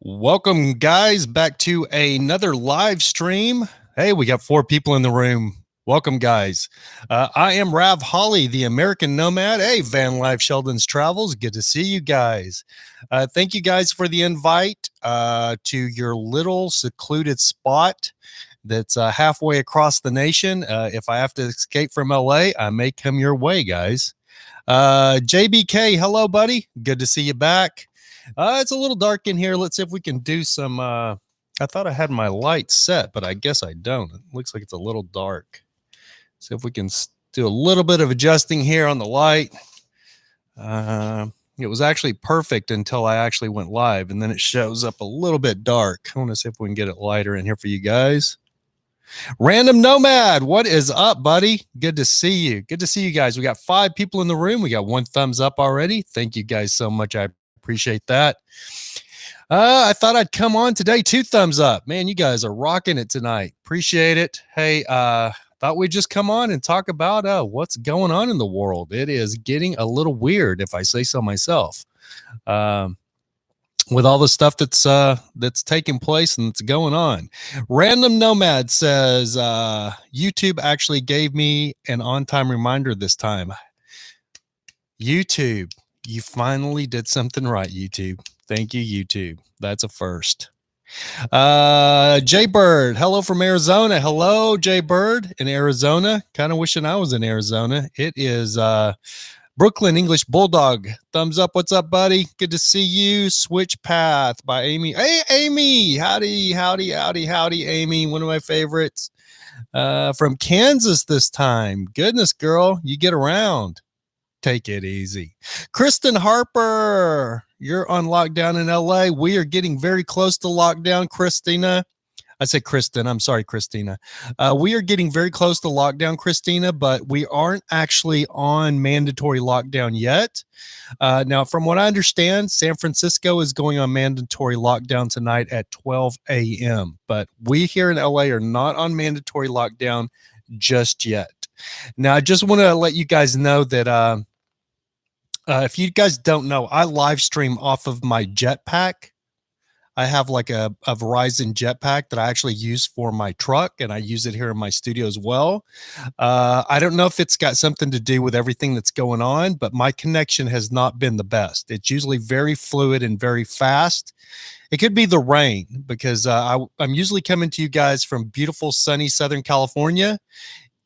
Welcome, guys, back to another live stream. Hey, we got 4 people in the room. Welcome, guys. I am Rav Holly, the American Nomad. Hey, Van Life Sheldon's Travels. Good to see you guys. Thank you guys for the invite to your little secluded spot that's halfway across the nation. If I have to escape from LA, I may come your way, guys. JBK, hello, buddy. Good to see you back. It's a little dark in here. Let's see if we can do some. I thought I had my light set, but I guess I don't. It looks like it's a little dark. See if we can do a little bit of adjusting here on the light. It was actually perfect until I actually went live, and then it shows up a little bit dark. I want to see if we can get it lighter in here for you guys. Random Nomad, what is up, buddy? Good to see you. Good to see you guys. We got 5 people in the room. We got 1 thumbs up already. Thank you guys so much. I appreciate that. I thought I'd come on today. 2 thumbs up. Man, you guys are rocking it tonight. Appreciate it. Hey, thought we'd just come on and talk about what's going on in the world. It is getting a little weird, if I say so myself. With all the stuff that's taking place and that's going on. Random Nomad says, YouTube actually gave me an on-time reminder this time. YouTube, you finally did something right, YouTube. Thank you, YouTube. That's a first. Jay Bird, hello from Arizona. Hello, Jay Bird in Arizona. Kind of wishing I was in Arizona. It is Brooklyn English Bulldog. Thumbs up. What's up, buddy? Good to see you. Switch Path by Amy. Hey, Amy. Howdy, Amy. One of my favorites. From Kansas this time. Goodness, girl. You get around. Take it easy. Kristen Harper. You're on lockdown in LA. We are getting very close to lockdown, Christina. I said Kristen. I'm sorry, Christina. We are getting very close to lockdown, Christina, but we aren't actually on mandatory lockdown yet. Now, from what I understand, San Francisco is going on mandatory lockdown tonight at 12 a.m., but we here in LA are not on mandatory lockdown just yet. Now, I just want to let you guys know that if you guys don't know, I live stream off of my jetpack. I have like a Verizon jetpack that I actually use for my truck, and I use it here in my studio as well. I don't know if it's got something to do with everything that's going on, but my connection has not been the best. It's usually very fluid and very fast. It could be the rain because I'm usually coming to you guys from beautiful, sunny Southern California.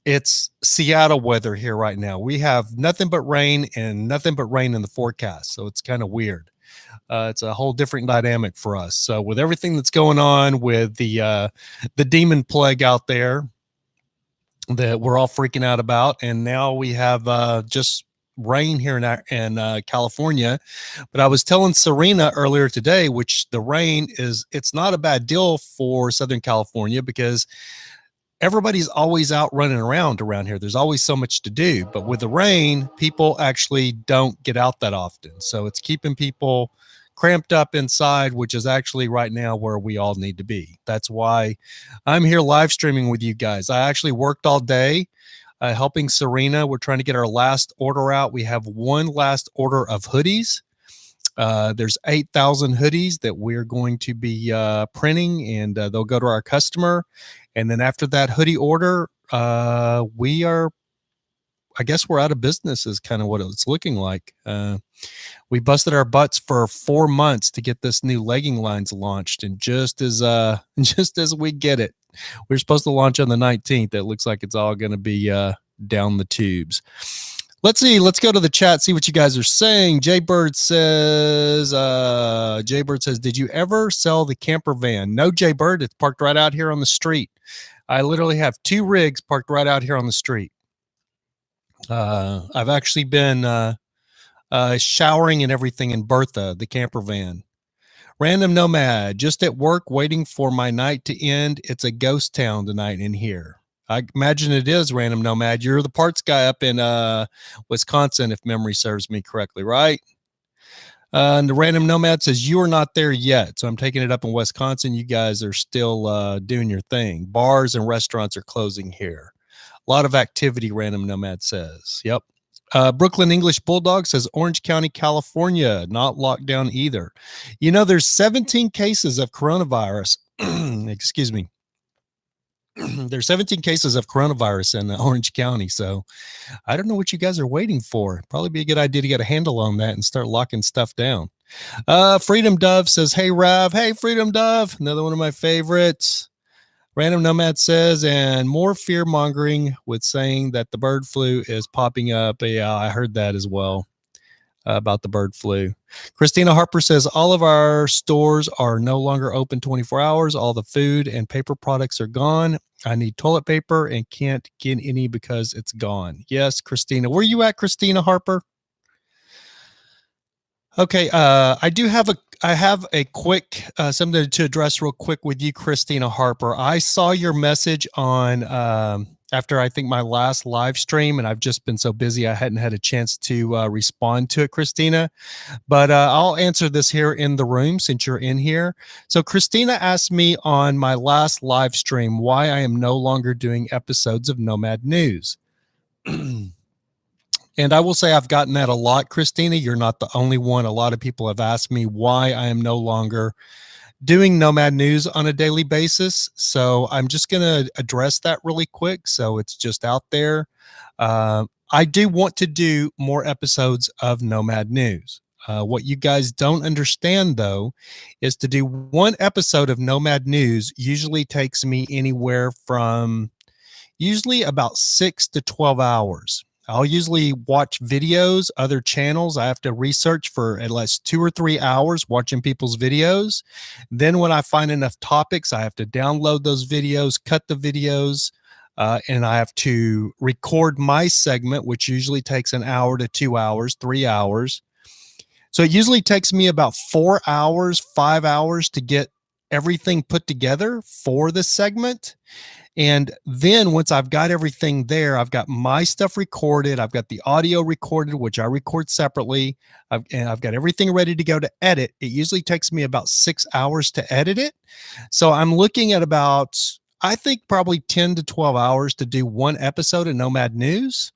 It's Seattle weather here right now. We have nothing but rain and nothing but rain in the forecast. So it's kind of weird. It's a whole different dynamic for us. So with everything that's going on with the demon plague out there that we're all freaking out about, and now we have just rain here in California. But I was telling Serena earlier today, which the rain it's not a bad deal for Southern California because everybody's always out running around here. There's always so much to do. But with the rain, people actually don't get out that often. So it's keeping people cramped up inside, which is actually right now where we all need to be. That's why I'm here live streaming with you guys. I actually worked all day helping Serena. We're trying to get our last order out. We have 1 last order of hoodies. There's 8,000 hoodies that we're going to be printing, and they'll go to our customer. And then after that hoodie order, I guess we're out of business is kind of what it's looking like. We busted our butts for 4 months to get this new legging lines launched. And just as we get it, we're supposed to launch on the 19th. It looks like it's all going to be down the tubes. Let's see. Let's go to the chat, see what you guys are saying. Jaybird says, did you ever sell the camper van? No, Jaybird. It's parked right out here on the street. I literally have 2 rigs parked right out here on the street. I've actually been showering and everything in Bertha, the camper van. Random Nomad, just at work waiting for my night to end. It's a ghost town tonight in here. I imagine it is, Random Nomad. You're the parts guy up in Wisconsin, if memory serves me correctly, right? And the Random Nomad says, you are not there yet. So I'm taking it up in Wisconsin. You guys are still doing your thing. Bars and restaurants are closing here. A lot of activity, Random Nomad says. Yep. Brooklyn English Bulldog says Orange County, California, not locked down either. There's 17 cases of coronavirus. Excuse me. There's 17 cases of coronavirus in Orange County. So I don't know what you guys are waiting for. Probably be a good idea to get a handle on that and start locking stuff down. Freedom Dove says, hey, Rav. Hey, Freedom Dove. Another one of my favorites. Random Nomad says, and more fear mongering with saying that the bird flu is popping up. Yeah, I heard that as well about the bird flu. Christina Harper says, all of our stores are no longer open 24 hours. All the food and paper products are gone. I need toilet paper and can't get any because it's gone. Yes, Christina. Where you at, Christina Harper? Okay, I have a quick something to address real quick with you, Christina Harper. I saw your message on after I think my last live stream, and I've just been so busy I hadn't had a chance to respond to it, Christina. But I'll answer this here in the room since you're in here. So Christina asked me on my last live stream why I am no longer doing episodes of Nomad News. And I will say I've gotten that a lot, Christina. You're not the only one. A lot of people have asked me why I am no longer doing Nomad News on a daily basis. So I'm just going to address that really quick. So it's just out there. I do want to do more episodes of Nomad News. What you guys don't understand, though, is to do one episode of Nomad News usually takes me anywhere from usually about 6 to 12 hours. I'll usually watch videos, other channels. I have to research for at least 2 or 3 hours watching people's videos. Then when I find enough topics, I have to download those videos, cut the videos, and I have to record my segment, which usually takes an hour to 2 hours, 3 hours. So it usually takes me about 4 hours, 5 hours to get everything put together for the segment. And then once I've got everything there, I've got my stuff recorded. I've got the audio recorded, which I record separately. And I've got everything ready to go to edit. It usually takes me about 6 hours to edit it. So I'm looking at about, I think probably 10 to 12 hours to do one episode of Nomad News.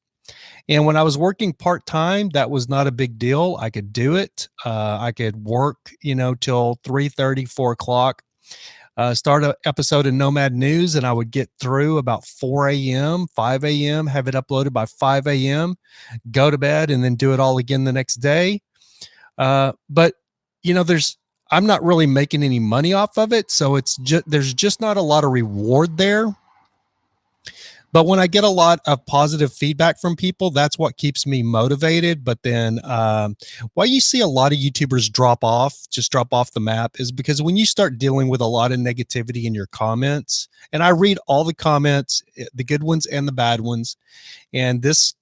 And when I was working part-time, that was not a big deal. I could do it. I could work, till 3:30, 4 o'clock. Start an episode of Nomad News, and I would get through about 4 a.m., 5 a.m., have it uploaded by 5 a.m., go to bed, and then do it all again the next day. But I'm not really making any money off of it, so there's just not a lot of reward there. But when I get a lot of positive feedback from people, that's what keeps me motivated. But then why you see a lot of YouTubers drop off the map is because when you start dealing with a lot of negativity in your comments, and I read all the comments, the good ones and the bad ones, and this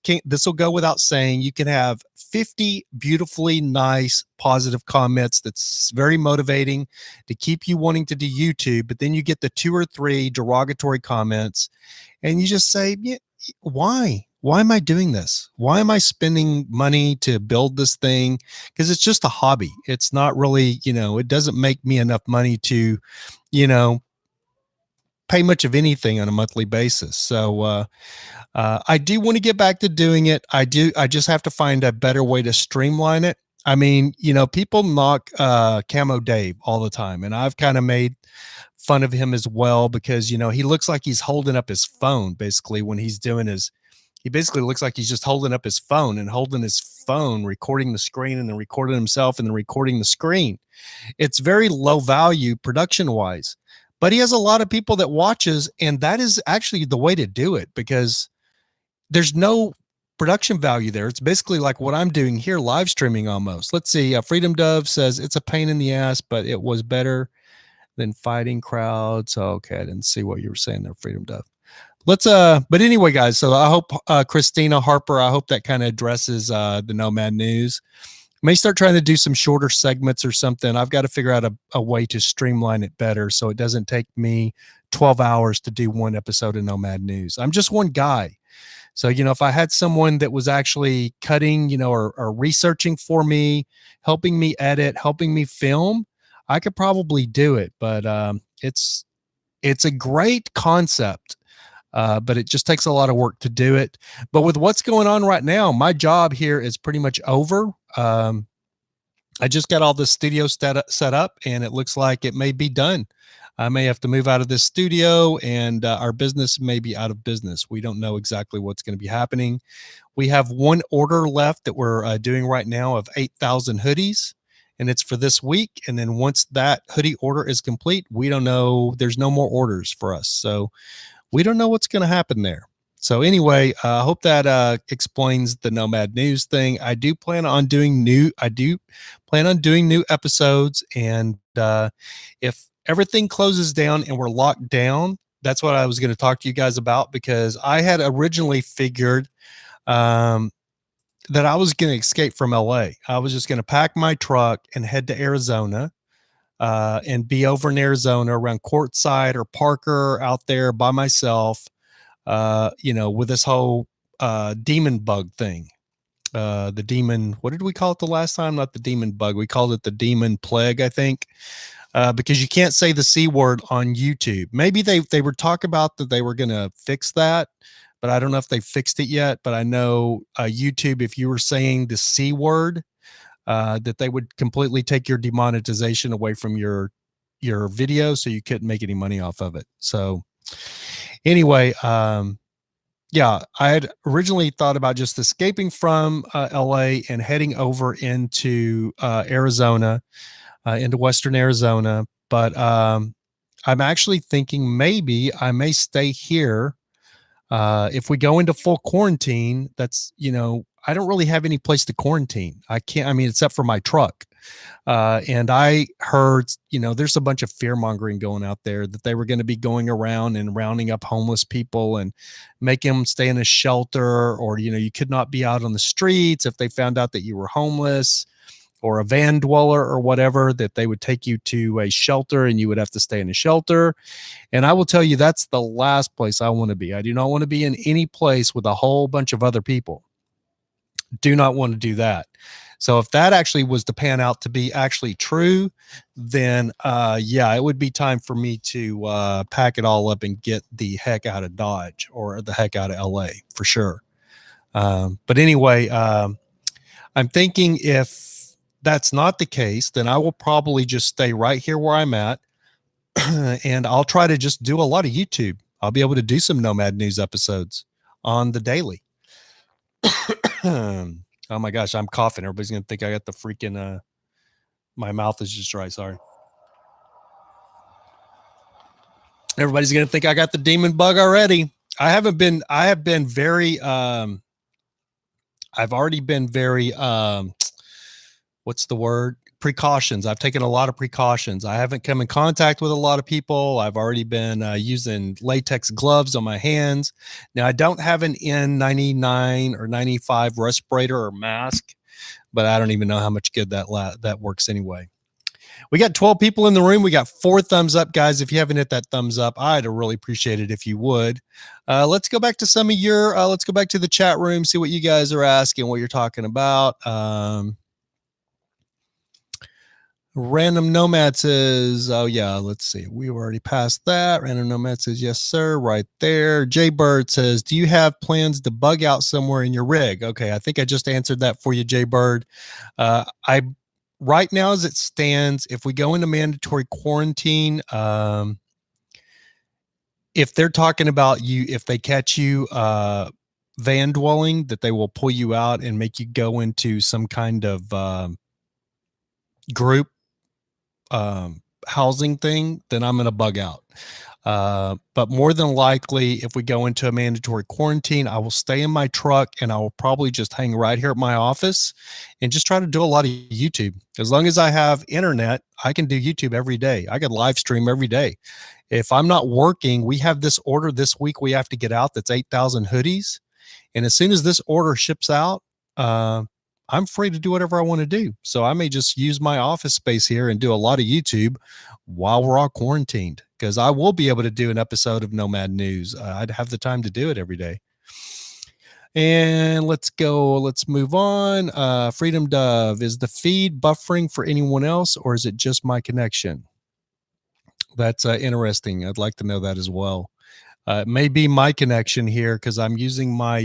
will go without saying, you can have 50 beautifully nice, positive comments that's very motivating to keep you wanting to do YouTube, but then you get the 2 or 3 derogatory comments, and you just say, yeah, why? Why am I doing this? Why am I spending money to build this thing? Because it's just a hobby. It's not really, it doesn't make me enough money to, pay much of anything on a monthly basis. So I do want to get back to doing it. I just have to find a better way to streamline it. I mean, people mock Camo Dave all the time, and I've kind of made fun of him as well because, he looks like he's holding up his phone basically when he's doing he basically looks like he's just holding up his phone and holding his phone, recording the screen and then recording himself and then recording the screen. It's very low value production wise, but he has a lot of people that watches, and that is actually the way to do it because there's no production value there. It's basically like what I'm doing here, live streaming almost. Let's see. Freedom Dove says it's a pain in the ass, but it was better than fighting crowds. Okay, I didn't see what you were saying there, Freedom Dove. But anyway, guys, so I hope Christina Harper, I hope that kind of addresses the Nomad News. May start trying to do some shorter segments or something. I've got to figure out a way to streamline it better so it doesn't take me 12 hours to do one episode of Nomad News. I'm just one guy. So, if I had someone that was actually cutting, or researching for me, helping me edit, helping me film, I could probably do it. But it's a great concept. but it just takes a lot of work to do it. But with what's going on right now, my job here is pretty much over. I just got all the studio set up, and it looks like it may be done. I may have to move out of this studio, and our business may be out of business. We don't know exactly what's going to be happening. We have one order left that we're doing right now of 8,000 hoodies, and it's for this week. And then once that hoodie order is complete, we don't know. There's no more orders for us. So we don't know what's going to happen there. So anyway, I hope that explains the Nomad News thing. I do plan on doing new episodes, and if everything closes down and we're locked down, that's what I was going to talk to you guys about, because I had originally figured that I was going to escape from LA. I was just going to pack my truck and head to Arizona, and be over in Arizona around Quartzsite or Parker, out there by myself. With this whole demon bug thing. The demon, what did we call it the last time? Not the demon bug. We called it the demon plague, I think, because you can't say the C word on YouTube. Maybe they were talking about that they were going to fix that, but I don't know if they fixed it yet. But I know YouTube, if you were saying the C word, that they would completely take your demonetization away from your video, so you couldn't make any money off of it. So anyway, yeah, I had originally thought about just escaping from LA and heading over into Arizona, into Western Arizona. But I'm actually thinking maybe I may stay here. If we go into full quarantine, that's, I don't really have any place to quarantine. Except for my truck. And I heard, there's a bunch of fear mongering going out there that they were going to be going around and rounding up homeless people and making them stay in a shelter, or, you could not be out on the streets if they found out that you were homeless or a VanDweller or whatever, that they would take you to a shelter and you would have to stay in a shelter. And I will tell you, that's the last place I want to be. I do not want to be in any place with a whole bunch of other people. Do not want to do that. So if that actually was to pan out to be actually true, then yeah, it would be time for me to pack it all up and get the heck out of Dodge, or the heck out of LA for sure. But anyway, I'm thinking if that's not the case, then I will probably just stay right here where I'm at. And I'll try to just do a lot of YouTube. I'll be able to do some Nomad News episodes on the daily. Oh my gosh, I'm coughing. Everybody's going to think I got the freaking, my mouth is just dry. Sorry. Everybody's going to think I got the demon bug already. I have been very, I've already been very, what's the word? Precautions. I've taken a lot of precautions. I haven't come in contact with a lot of people. I've already been using latex gloves on my hands. Now, I don't have an N99 or 95 respirator or mask, but I don't even know how much good that works anyway. We got 12 people in the room. We got 4 thumbs up, guys. If you haven't hit that thumbs up, I'd really appreciate it if you would. Let's go back to some of your, let's go back to the chat room, see what you guys are asking, what you're talking about. Random Nomad says, oh yeah, let's see. We've already passed that. Random Nomad says, yes, sir, right there. Jay Bird says, do you have plans to bug out somewhere in your rig? Okay, I think I just answered that for you, Jay Bird. Right now, as it stands, if we go into mandatory quarantine, if they're talking about you, if they catch you van dwelling, that they will pull you out and make you go into some kind of group housing thing, then I'm going to bug out. But more than likely, if we go into a mandatory quarantine, I will stay in my truck and I will probably just hang right here at my office and just try to do a lot of YouTube. As long as I have internet, I can do YouTube every day. I can live stream every day. If I'm not working, we have this order this week we have to get out that's 8,000 hoodies. And as soon as this order ships out, I'm free to do whatever I want to do. So I may just use my office space here and do a lot of YouTube while we're all quarantined, because I will be able to do an episode of Nomad News. I'd have the time to do it every day. And let's move on. Freedom Dove, is the feed buffering for anyone else, or is it just my connection? That's interesting. I'd like to know that as well. It may be my connection here because I use my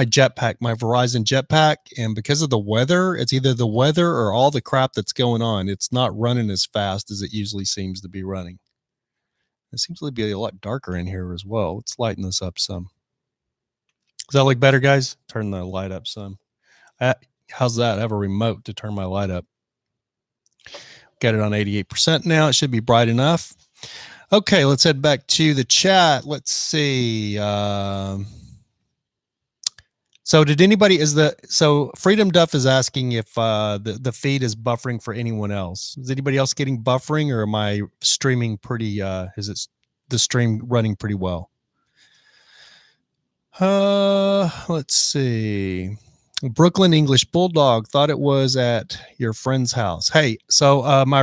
jetpack, my Verizon jetpack, and because of the weather, it's either the weather or all the crap that's going on. It's not running as fast as it usually seems to be running. It seems to be a lot darker in here as well. Let's lighten this up some. Does that look better, guys? Turn the light up some. How's that? I have a remote to turn my light up. Got it on 88% now. It should be bright enough. Okay, let's head back to the chat. Let's see. So did anybody so Freedom Duff is asking if the feed is buffering for anyone else. Is anybody else getting buffering, or am I streaming pretty is it the stream running pretty well? Let's see. Brooklyn English Bulldog thought it was at your friend's house. Hey, so my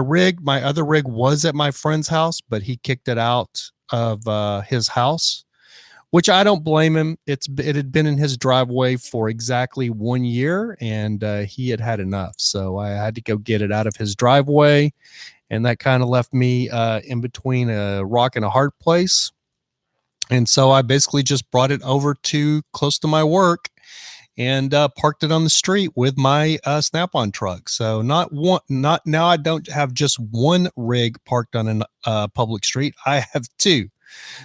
other rig was at my friend's house, but he kicked it out of his house, which I don't blame him. It had been in his driveway for exactly 1 year, and he had had enough. So I had to go get it out of his driveway, and that kind of left me in between a rock and a hard place. And so I basically just brought it over to close to my work and parked it on the street with my Snap-on truck. So now I don't have just one rig parked on a public street. I have two.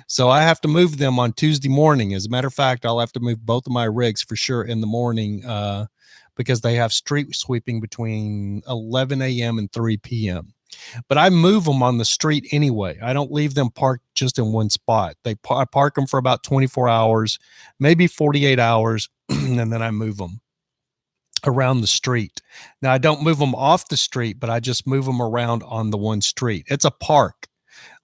So I have to move them on Tuesday morning. As a matter of fact, I'll have to move both of my rigs for sure in the morning because they have street sweeping between 11 a.m. and 3 p.m. But I move them on the street anyway. I don't leave them parked just in one spot. I park them for about 24 hours, maybe 48 hours, and then I move them around the street. Now, I don't move them off the street, but I just move them around on the one street. It's a park.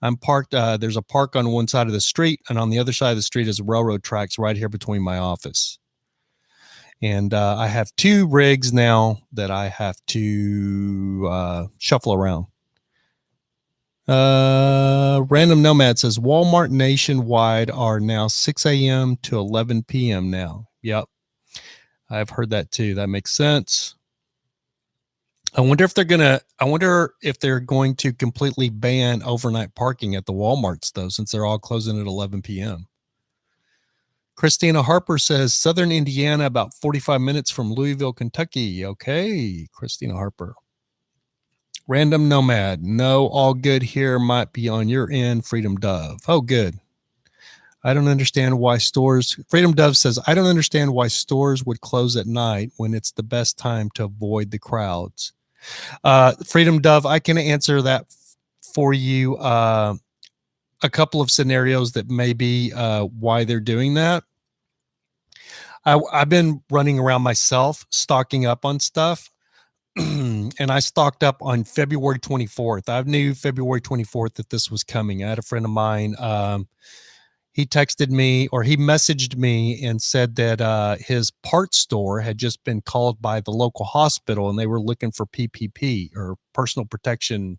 I'm parked. There's a park on one side of the street, and on the other side of the street is railroad tracks right here between my office. And I have two rigs now that I have to shuffle around. Random Nomad says Walmart nationwide are now 6 a.m. to 11 p.m. now. Yep. I've heard that too. That makes sense. I wonder if they're going to completely ban overnight parking at the Walmarts though, since they're all closing at 11 p.m. Christina Harper says Southern Indiana, about 45 minutes from Louisville, Kentucky. Okay, Christina Harper. Random Nomad. No, all good here. Might be on your end. Freedom Dove. Oh, good. I don't understand why stores. Freedom Dove says, I don't understand why stores would close at night when it's the best time to avoid the crowds. Freedom Dove, I can answer that for you. A couple of scenarios that may be why they're doing that. I've been running around myself, stocking up on stuff. And I stocked up on February 24th. I knew February 24th that this was coming. I had a friend of mine. He texted me, or he messaged me and said that his parts store had just been called by the local hospital and they were looking for PPP, or personal protection.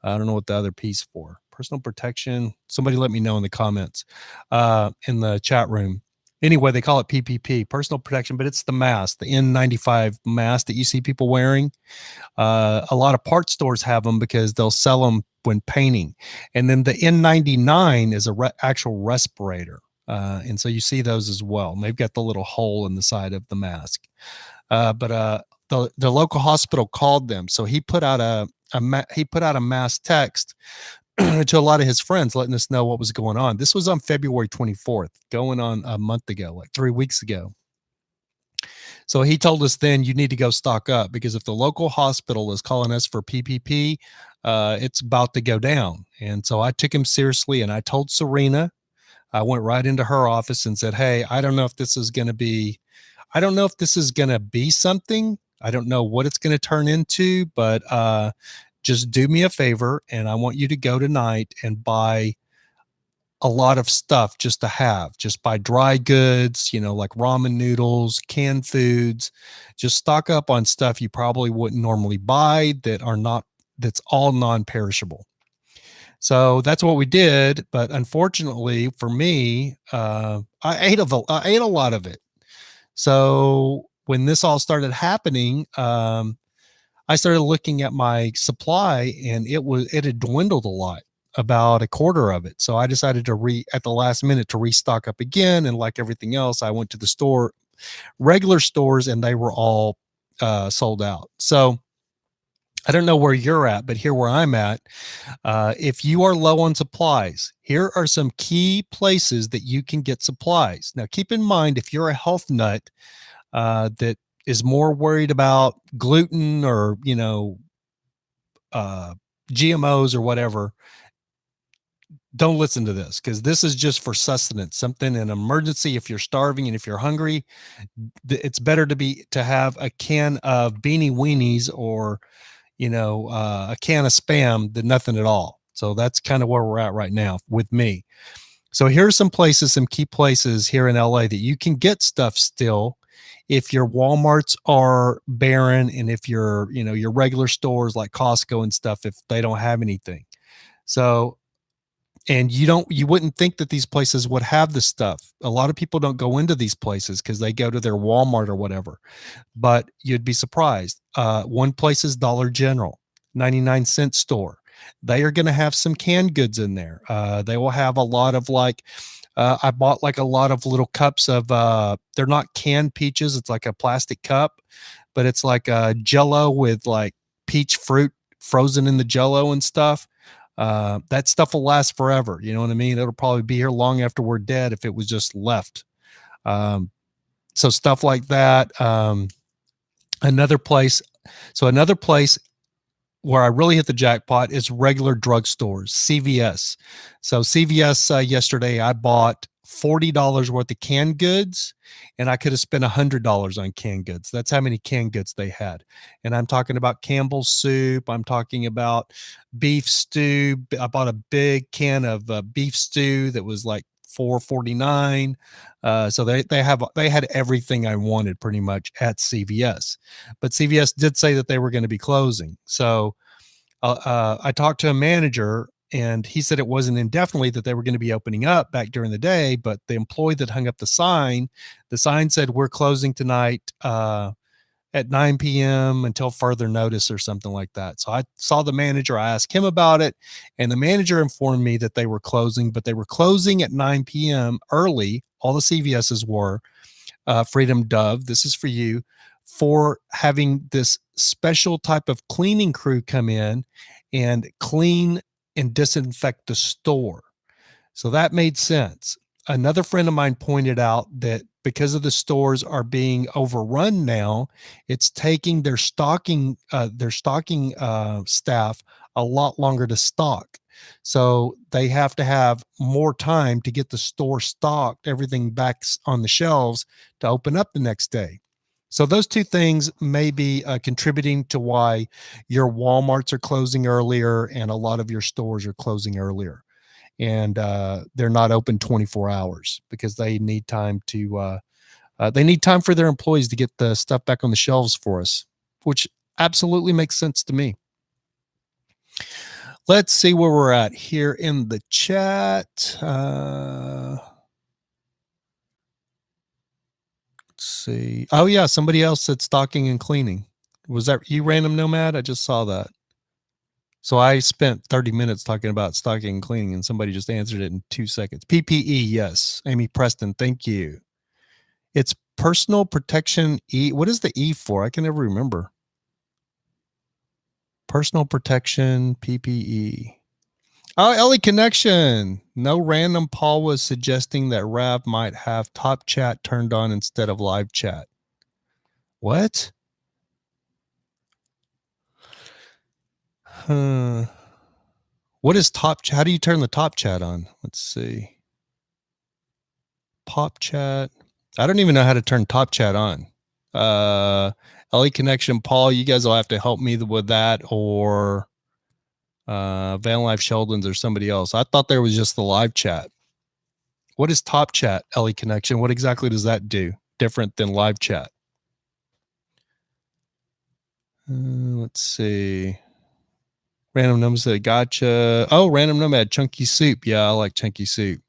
I don't know what the other piece for. Personal protection. Somebody let me know in the comments in the chat room. Anyway, they call it PPP, personal protection, but it's the mask, the N95 mask that you see people wearing. A lot of part stores have them because they'll sell them when painting. And then the N99 is a actual respirator. And so you see those as well. And they've got the little hole in the side of the mask. But the local hospital called them. So he put out a mass text to a lot of his friends, letting us know what was going on. This was on February 24th, going on a month ago, like 3 weeks ago. So he told us then, you need to go stock up, because if the local hospital is calling us for PPP, it's about to go down. And so I took him seriously, and I told Serena, I went right into her office and said, hey, I don't know if this is going to be something. I don't know what it's going to turn into, but just do me a favor, and I want you to go tonight and buy a lot of stuff just to have. Just buy dry goods, like ramen noodles, canned foods. Just stock up on stuff you probably wouldn't normally buy that's all non-perishable. So that's what we did. But unfortunately for me, I ate a lot of it. So when this all started happening, I started looking at my supply, and it had dwindled a lot. about a quarter of it. So I decided to at the last minute to restock up again. And like everything else, I went to the store, regular stores, and they were all sold out. So I don't know where you're at, but here where I'm at, if you are low on supplies, here are some key places that you can get supplies. Now, keep in mind, if you're a health nut that is more worried about gluten or, GMOs or whatever, don't listen to this, because this is just for sustenance, something an emergency. If you're starving and if you're hungry, it's better to have a can of Beanie Weenies or a can of Spam than nothing at all. So that's kind of where we're at right now with me. So here's some places, some key places here in LA that you can get stuff still if your Walmarts are barren, and if your regular stores like Costco and stuff, if they don't have anything. So, and you wouldn't think that these places would have this stuff. A lot of people don't go into these places because they go to their Walmart or whatever, but you'd be surprised. One place is Dollar General, 99-cent store. They are going to have some canned goods in there. They will have a lot of I bought like a lot of little cups of, they're not canned peaches. It's like a plastic cup, but it's like a Jello with like peach fruit frozen in the Jello and stuff. That stuff will last forever. You know what I mean? It'll probably be here long after we're dead if it was just left. So stuff like that. Another place where I really hit the jackpot is regular drugstores, CVS. So CVS, yesterday I bought $40 worth of canned goods, and I could have spent $100 on canned goods. That's how many canned goods they had. And I'm talking about Campbell's soup. I'm talking about beef stew. I bought a big can of beef stew that was like $4.49. So they had everything I wanted pretty much at CVS, but CVS did say that they were going to be closing. So I talked to a manager, and he said it wasn't indefinitely, that they were going to be opening up back during the day. But the employee that hung up the sign said, we're closing tonight at 9 p.m. until further notice or something like that. So I saw the manager, I asked him about it, and the manager informed me that they were closing, but they were closing at 9 p.m. early. All the CVS's were. Freedom Dove, this is for you, for having this special type of cleaning crew come in and clean and disinfect the store. So that made sense. Another friend of mine pointed out that because of the stores are being overrun now, it's taking their stocking staff a lot longer to stock. So they have to have more time to get the store stocked, everything back on the shelves to open up the next day. So those two things may be contributing to why your Walmarts are closing earlier and a lot of your stores are closing earlier. And they're not open 24 hours because they need time for their employees to get the stuff back on the shelves for us, which absolutely makes sense to me. Let's see where we're at here in the chat. Let's see. Oh yeah, somebody else said stocking and cleaning. Was that you, Random Nomad? I just saw that. So I spent 30 minutes talking about stocking and cleaning, and somebody just answered it in 2 seconds. PPE, yes. Amy Preston, thank you. It's personal protection E. What is the E for? I can never remember. Personal protection, PPE. Oh, Ellie Connection. No random. Paul was suggesting that Rav might have top chat turned on instead of live chat. What? What is top chat? How do you turn the top chat on? Let's see. Pop chat. I don't even know how to turn top chat on. LA Connection, Paul, you guys will have to help me with that, or Van Life Sheldon's or somebody else. I thought there was just the live chat. What is top chat, LA Connection? What exactly does that do different than live chat? Let's see. Random Nomad said, gotcha. Oh, Random Nomad, chunky soup. Yeah, I like chunky soup.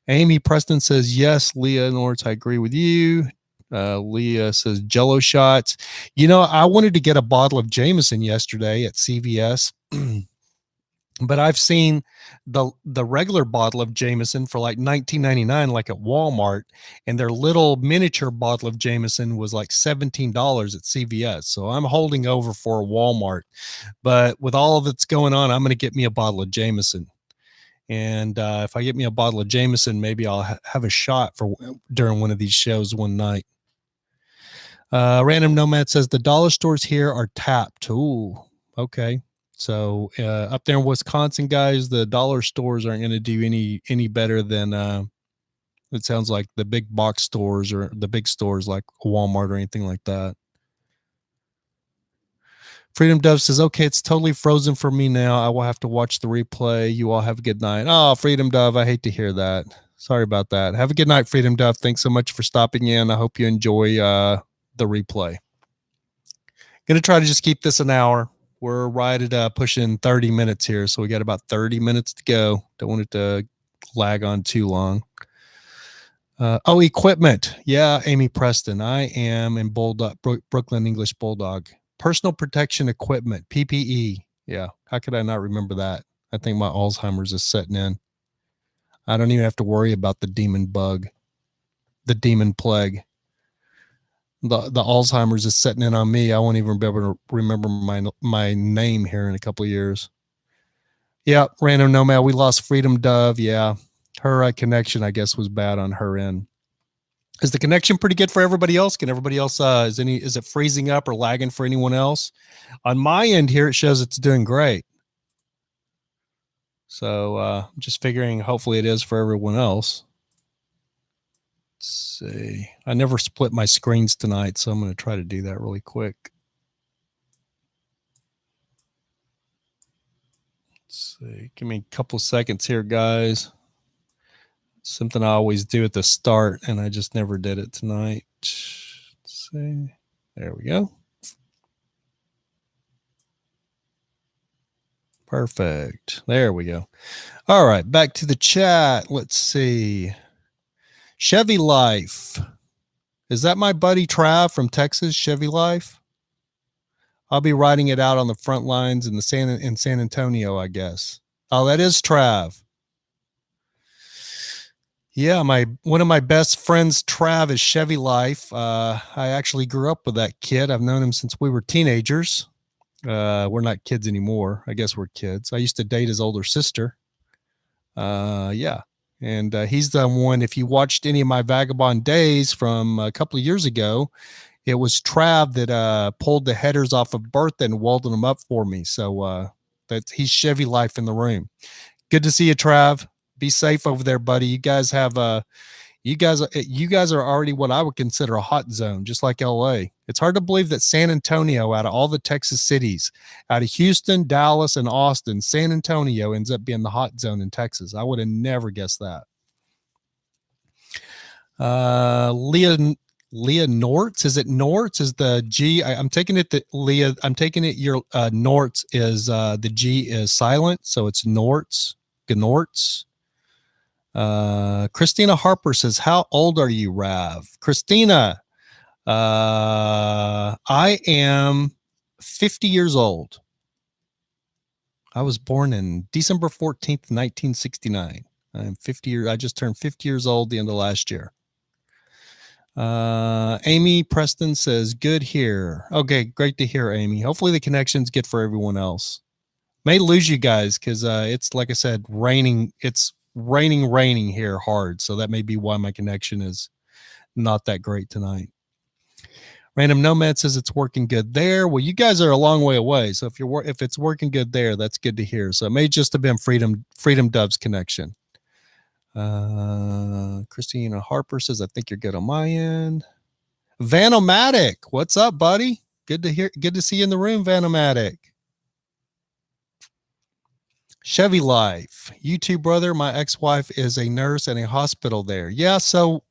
Amy Preston says, yes. Leah Norris, I agree with you. Leah says Jello shots. I wanted to get a bottle of Jameson yesterday at CVS. But I've seen the regular bottle of Jameson for like $19.99, like at Walmart, and their little miniature bottle of Jameson was like $17 at CVS. So I'm holding over for a Walmart. But with all that's going on, I'm going to get me a bottle of Jameson. And if I get me a bottle of Jameson, maybe I'll have a shot for during one of these shows one night. Random Nomad says the dollar stores here are tapped. Ooh, okay. So up there in Wisconsin, guys, the dollar stores aren't going to do any better than it sounds like the big box stores or the big stores like Walmart or anything like that. Freedom Dove says, okay, it's totally frozen for me now. I will have to watch the replay. You all have a good night. Oh, Freedom Dove, I hate to hear that. Sorry about that. Have a good night, Freedom Dove. Thanks so much for stopping in. I hope you enjoy the replay. Going to try to just keep this an hour. We're right at pushing 30 minutes here, so we got about 30 minutes to go. Don't want it to lag on too long. Equipment. Yeah, Amy Preston. I am in Brooklyn English Bulldog. Personal protection equipment, PPE. Yeah, how could I not remember that? I think my Alzheimer's is setting in. I don't even have to worry about the demon bug, the demon plague. The Alzheimer's is setting in on me. I won't even be able to remember my name here in a couple of years. Yeah, Random Nomad. We lost Freedom Dove. Yeah, her connection, I guess, was bad on her end. Is the connection pretty good for everybody else? Can everybody else is it freezing up or lagging for anyone else? On my end here, it shows it's doing great. So I'm just figuring hopefully it is for everyone else. Let's see. I never split my screens tonight, so I'm going to try to do that really quick. Let's see. Give me a couple of seconds here, guys. Something I always do at the start, and I just never did it tonight. Let's see. There we go. Perfect. There we go. All right, back to the chat. Let's see. Chevy Life. Is that my buddy Trav from Texas, Chevy Life? I'll be riding it out on the front lines in San Antonio, I guess. Oh, that is Trav. Yeah, one of my best friends, Trav, is Chevy Life. I actually grew up with that kid. I've known him since we were teenagers. We're not kids anymore. I guess we're kids. I used to date his older sister. Yeah. And he's the one, if you watched any of my Vagabond Days from a couple of years ago, it was Trav that pulled the headers off of Bertha and welded them up for me. So he's Chevy Life in the room. Good to see you, Trav. Be safe over there, buddy. You guys have you guys are already what I would consider a hot zone, just like LA. It's hard to believe that San Antonio, out of all the Texas cities, out of Houston, Dallas, and Austin, San Antonio ends up being the hot zone in Texas. I would have never guessed that. Leah Nortz, is it Nortz? Is the G? I'm taking it that Leah. I'm taking it your Nortz is the G is silent, so it's Nortz. Gnortz. Christina Harper says, how old are you, Rav? Christina, I am 50 years old. I was born in December 14th, 1969. I'm 50 years. I just turned 50 years old the end of last year. Amy Preston says, good here. Okay, great to hear, Amy. Hopefully the connection's good for everyone else. May lose you guys because it's, like I said, raining. It's raining here hard. So that may be why my connection is not that great tonight. Random Nomad says it's working good there. Well, you guys are a long way away. So if it's working good there, that's good to hear. So it may just have been Freedom Dove's connection. Christina Harper says, I think you're good on my end. Vanomatic, what's up, buddy? Good to see you in the room, Vanomatic. Chevy Life, you too, brother. My ex-wife is a nurse in a hospital there. Yeah, so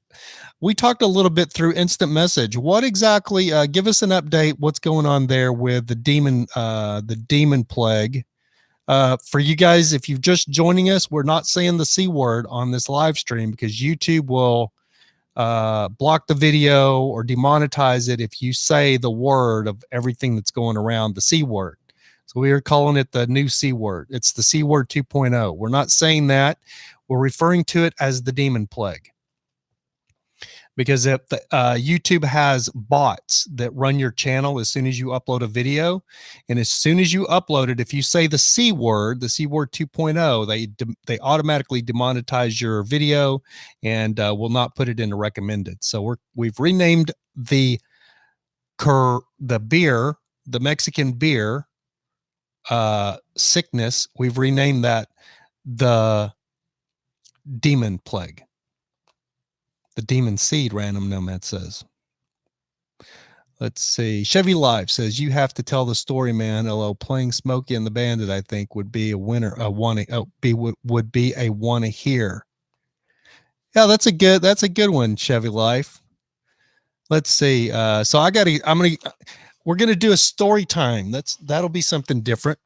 we talked a little bit through instant message. What exactly? Give us an update. What's going on there with the demon plague? For you guys, if you're just joining us, we're not saying the C word on this live stream because YouTube will block the video or demonetize it if you say the word of everything that's going around, the C word. So we are calling it the new C word. It's the C word 2.0. We're not saying that. We're referring to it as the demon plague. Because if YouTube has bots that run your channel as soon as you upload a video, and as soon as you upload it, if you say the C word 2.0, they automatically demonetize your video and will not put it into recommended. So we've renamed the beer, the Mexican beer sickness. We've renamed that the demon plague. The demon seed, random nomad says. Let's see. Chevy Live says you have to tell the story, man. Although playing Smokey and the Bandit, I think would be a winner. Would be a one to hear. Yeah, that's a good one, Chevy Life. Let's see. So we're gonna do a story time. That'll be something different.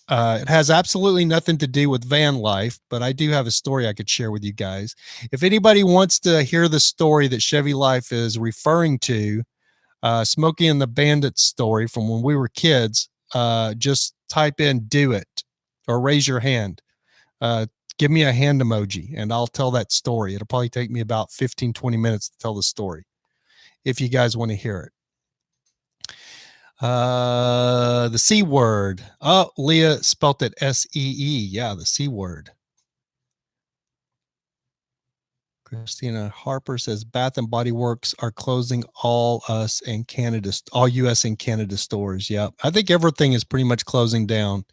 It has absolutely nothing to do with van life, but I do have a story I could share with you guys. If anybody wants to hear the story that Chevy Life is referring to, Smokey and the Bandit story from when we were kids, just type in "do it" or raise your hand. Give me a hand emoji and I'll tell that story. It'll probably take me about 15-20 minutes to tell the story if you guys want to hear it. The C word. Oh, Leah spelt it S-E-E. Yeah, the C word. Christina Harper says Bath and Body Works are closing all US and Canada stores. Yeah, I think everything is pretty much closing down.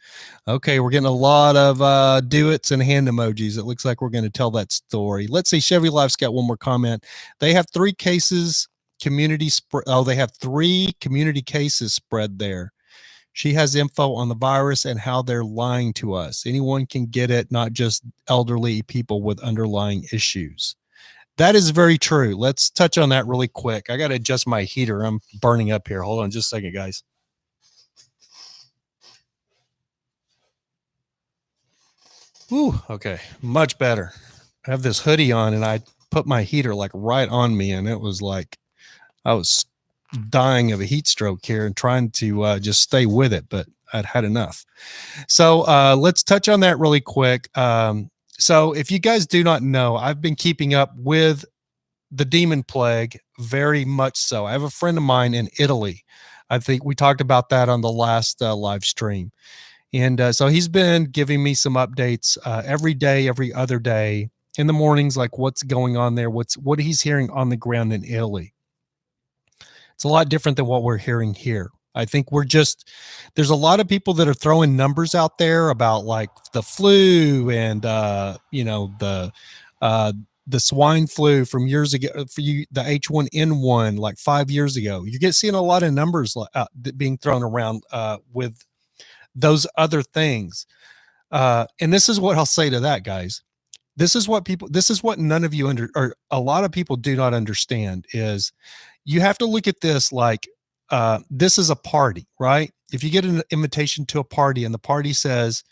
Okay, we're getting a lot of do-its and hand emojis. It looks like we're going to tell that story. Let's see. Chevy Life's got one more comment. They have 3 cases community spread. Oh, they have 3 community cases spread there. She has info on the virus and how they're lying to us. Anyone can get it, not just elderly people with underlying issues. That is very true. Let's touch on that really quick. I got to adjust my heater. I'm burning up here. Hold on just a second, guys. Ooh, okay. Much better. I have this hoodie on and I put my heater like right on me and it was like I was dying of a heat stroke here and trying to just stay with it, but I'd had enough. So let's touch on that really quick. So if you guys do not know, I've been keeping up with the demon plague very much so. I have a friend of mine in Italy. I think we talked about that on the last live stream. And so he's been giving me some updates every day, every other day in the mornings, like what's going on there, what he's hearing on the ground in Italy. It's a lot different than what we're hearing here. I think there's a lot of people that are throwing numbers out there about like the flu and, the swine flu from years ago, for you, the H1N1, like 5 years ago. You seeing a lot of numbers being thrown around with those other things. And this is what I'll say to that, guys. This is what none of you or a lot of people do not understand is you have to look at this like this is a party, right? If you get an invitation to a party and the party says,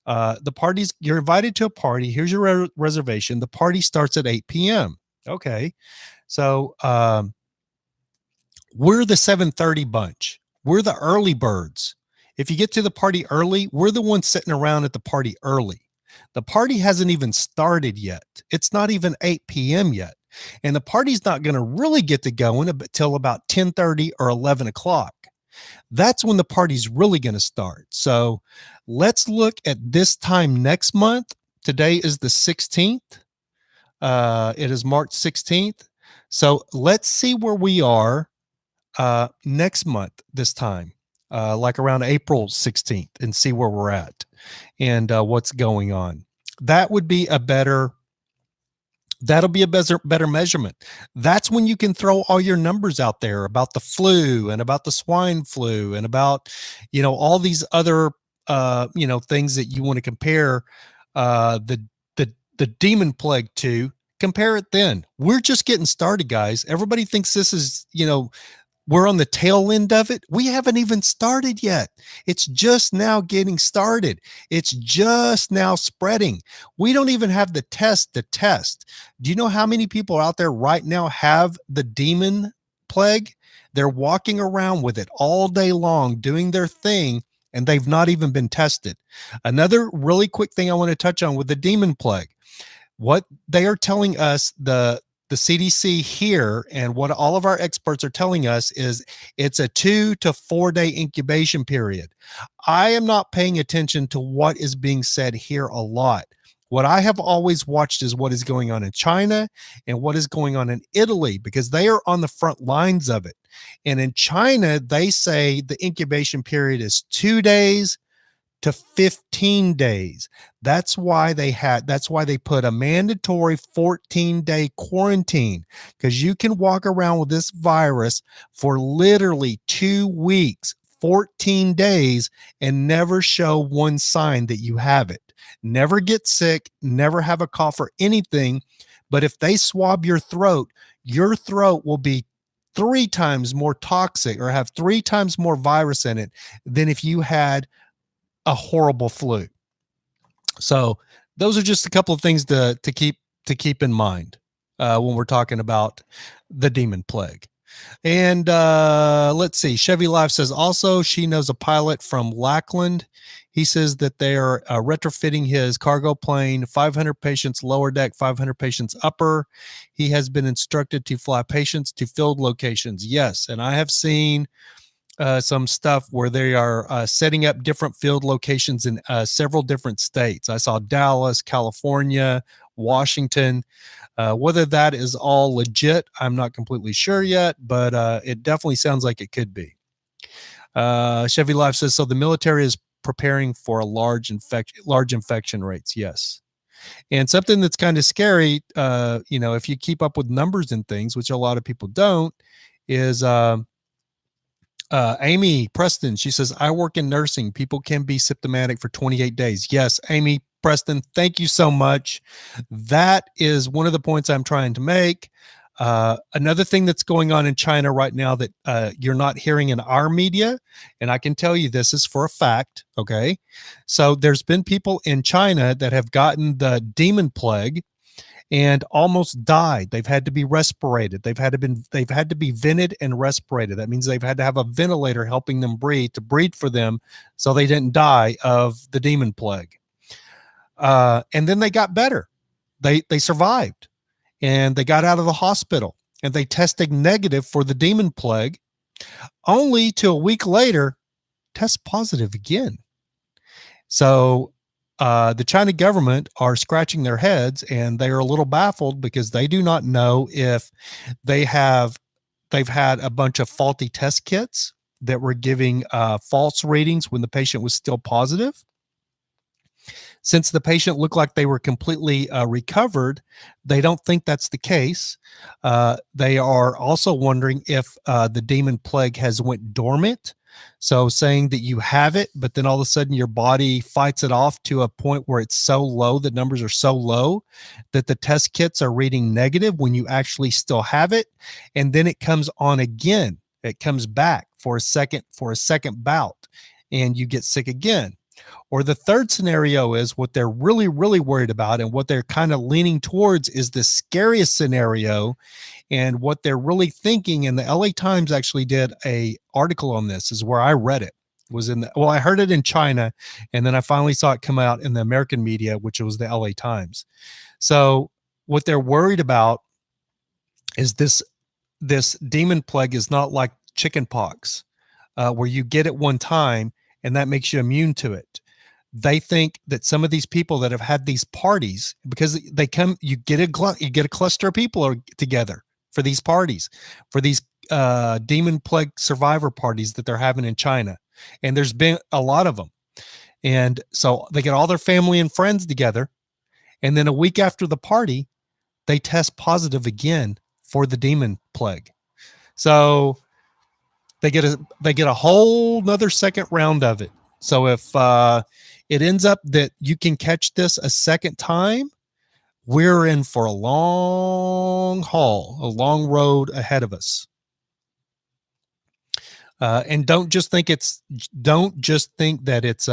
you're invited to a party. Here's your reservation. The party starts at 8 p.m. Okay. So we're the 7:30 bunch. We're the early birds. If you get to the party early, we're the ones sitting around at the party early. The party hasn't even started yet. It's not even 8 p.m. yet. And the party's not going to really get to going until about 10:30 or 11 o'clock. That's when the party's really going to start. So let's look at this time next month. Today is the 16th. It is March 16th. So let's see where we are next month this time, like around April 16th, and see where we're at and what's going on. That'll be a better measurement. That's when you can throw all your numbers out there about the flu and about the swine flu and about, all these other, things that you want to compare the demon plague to. Compare it then. We're just getting started, guys. Everybody thinks this is, we're on the tail end of it. We haven't even started yet. It's just now getting started. It's just now spreading. We don't even have the test to test. Do you know how many people out there right now have the demon plague? They're walking around with it all day long, doing their thing, and they've not even been tested. Another really quick thing I want to touch on with the demon plague, what they are telling us, the CDC here and what all of our experts are telling us is it's a 2 to 4 day incubation period. I am not paying attention to what is being said here a lot. What I have always watched is what is going on in China and what is going on in Italy, because they are on the front lines of it. And in China, they say the incubation period is 2 days to 15 days. That's why they put a mandatory 14-day quarantine, because you can walk around with this virus for literally 2 weeks, 14 days, and never show one sign that you have it. Never get sick, never have a cough or anything. But if they swab your throat will be 3 times more toxic or have 3 times more virus in it than if you had a horrible flu. So those are just a couple of things to keep in mind when we're talking about the demon plague. And let's see. Chevy Life says also she knows a pilot from Lackland. He says that they are retrofitting his cargo plane, 500 patients lower deck, 500 patients upper. He has been instructed to fly patients to field locations. Yes, and I have seen some stuff where they are setting up different field locations in several different states. I saw Dallas, California, Washington. Whether that is all legit, I'm not completely sure yet, but it definitely sounds like it could be. Chevy Life says, so the military is preparing for a large infection rates. Yes. And something that's kind of scary, if you keep up with numbers and things, which a lot of people don't, is Amy Preston, she says, I work in nursing. People can be symptomatic for 28 days. Yes, Amy Preston, thank you so much. That is one of the points I'm trying to make. Another thing that's going on in China right now that you're not hearing in our media, and I can tell you this is for a fact, okay? So there's been people in China that have gotten the demon plague and almost died. They've had to be respirated. They've had to be vented and respirated. That means they've had to have a ventilator helping them breathe for them, so they didn't die of the demon plague. And then they got better. They survived, and they got out of the hospital, and they tested negative for the demon plague, only to a week later test positive again. So the China government are scratching their heads, and they are a little baffled because they do not know if they've had a bunch of faulty test kits that were giving false readings when the patient was still positive. Since the patient looked like they were completely recovered, they don't think that's the case. They are also wondering if the demon plague has went dormant. So saying that you have it, but then all of a sudden your body fights it off to a point where it's so low, the numbers are so low that the test kits are reading negative when you actually still have it. And then it comes on again. It comes back for a second bout, and you get sick again. Or the third scenario is what they're really, really worried about, and what they're kind of leaning towards is the scariest scenario. And what they're really thinking, and the LA Times actually did a article on this, is where I read it, was I heard it in China, and then I finally saw it come out in the American media, which was the LA Times. So what they're worried about is this demon plague is not like chicken pox, where you get it one time and that makes you immune to it. They think that some of these people that have had these parties, because you get a cluster of people together for these parties, for these demon plague survivor parties that they're having in China. And there's been a lot of them. And so they get all their family and friends together. And then a week after the party, they test positive again for the demon plague. So they get a whole nother second round of it. So if it ends up that you can catch this a second time, we're in for a long haul, a long road ahead of us. And don't just think that it's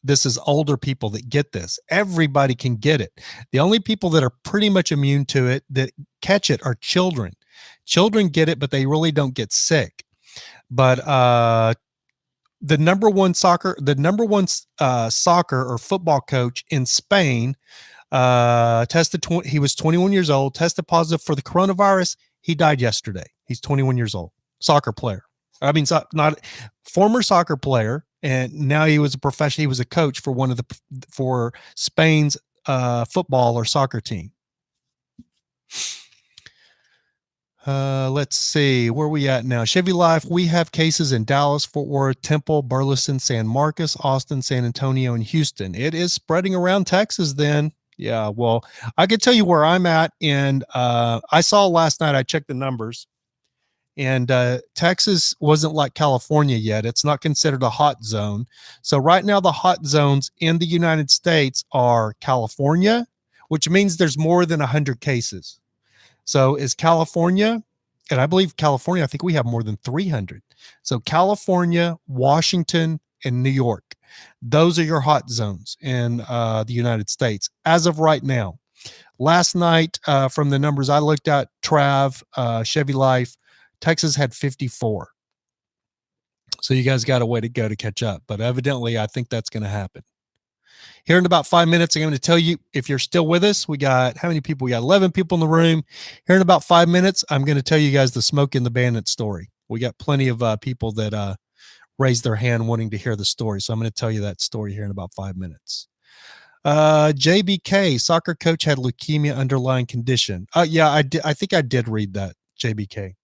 this is older people that get this. Everybody can get it. The only people that are pretty much immune to it, that catch it, are children. Children get it, but they really don't get sick. But the number one soccer or football coach in Spain he was 21 years old, tested positive for the coronavirus. He died yesterday. He's 21 years old. Soccer player. I mean, not former soccer player, and now he was a professional. He was a coach for Spain's football or soccer team. Let's see where we at now. Chevy Life. We have cases in Dallas, Fort Worth, Temple, Burleson, San Marcos, Austin, San Antonio, and Houston. It is spreading around Texas then. Yeah, well, I can tell you where I'm at. And I saw last night, I checked the numbers, and Texas wasn't like California yet. It's not considered a hot zone. So right now, the hot zones in the United States are California, which means there's more than 100 cases. So is California, and I believe California, I think we have more than 300. So California, Washington, and New York. Those are your hot zones in the United States as of right now. Last night, from the numbers I looked at, Chevy Life, Texas had 54. So you guys got a way to go to catch up. But evidently, I think that's going to happen. Here in about 5 minutes, I'm going to tell you, if you're still with us, we got how many people? We got 11 people in the room. Here in about 5 minutes, I'm going to tell you guys the Smoke and the Bandit story. We got plenty of people that raised their hand wanting to hear the story. So I'm going to tell you that story here in about 5 minutes. JBK, soccer coach had leukemia underlying condition. Yeah, I did. I think I did read that, JBK.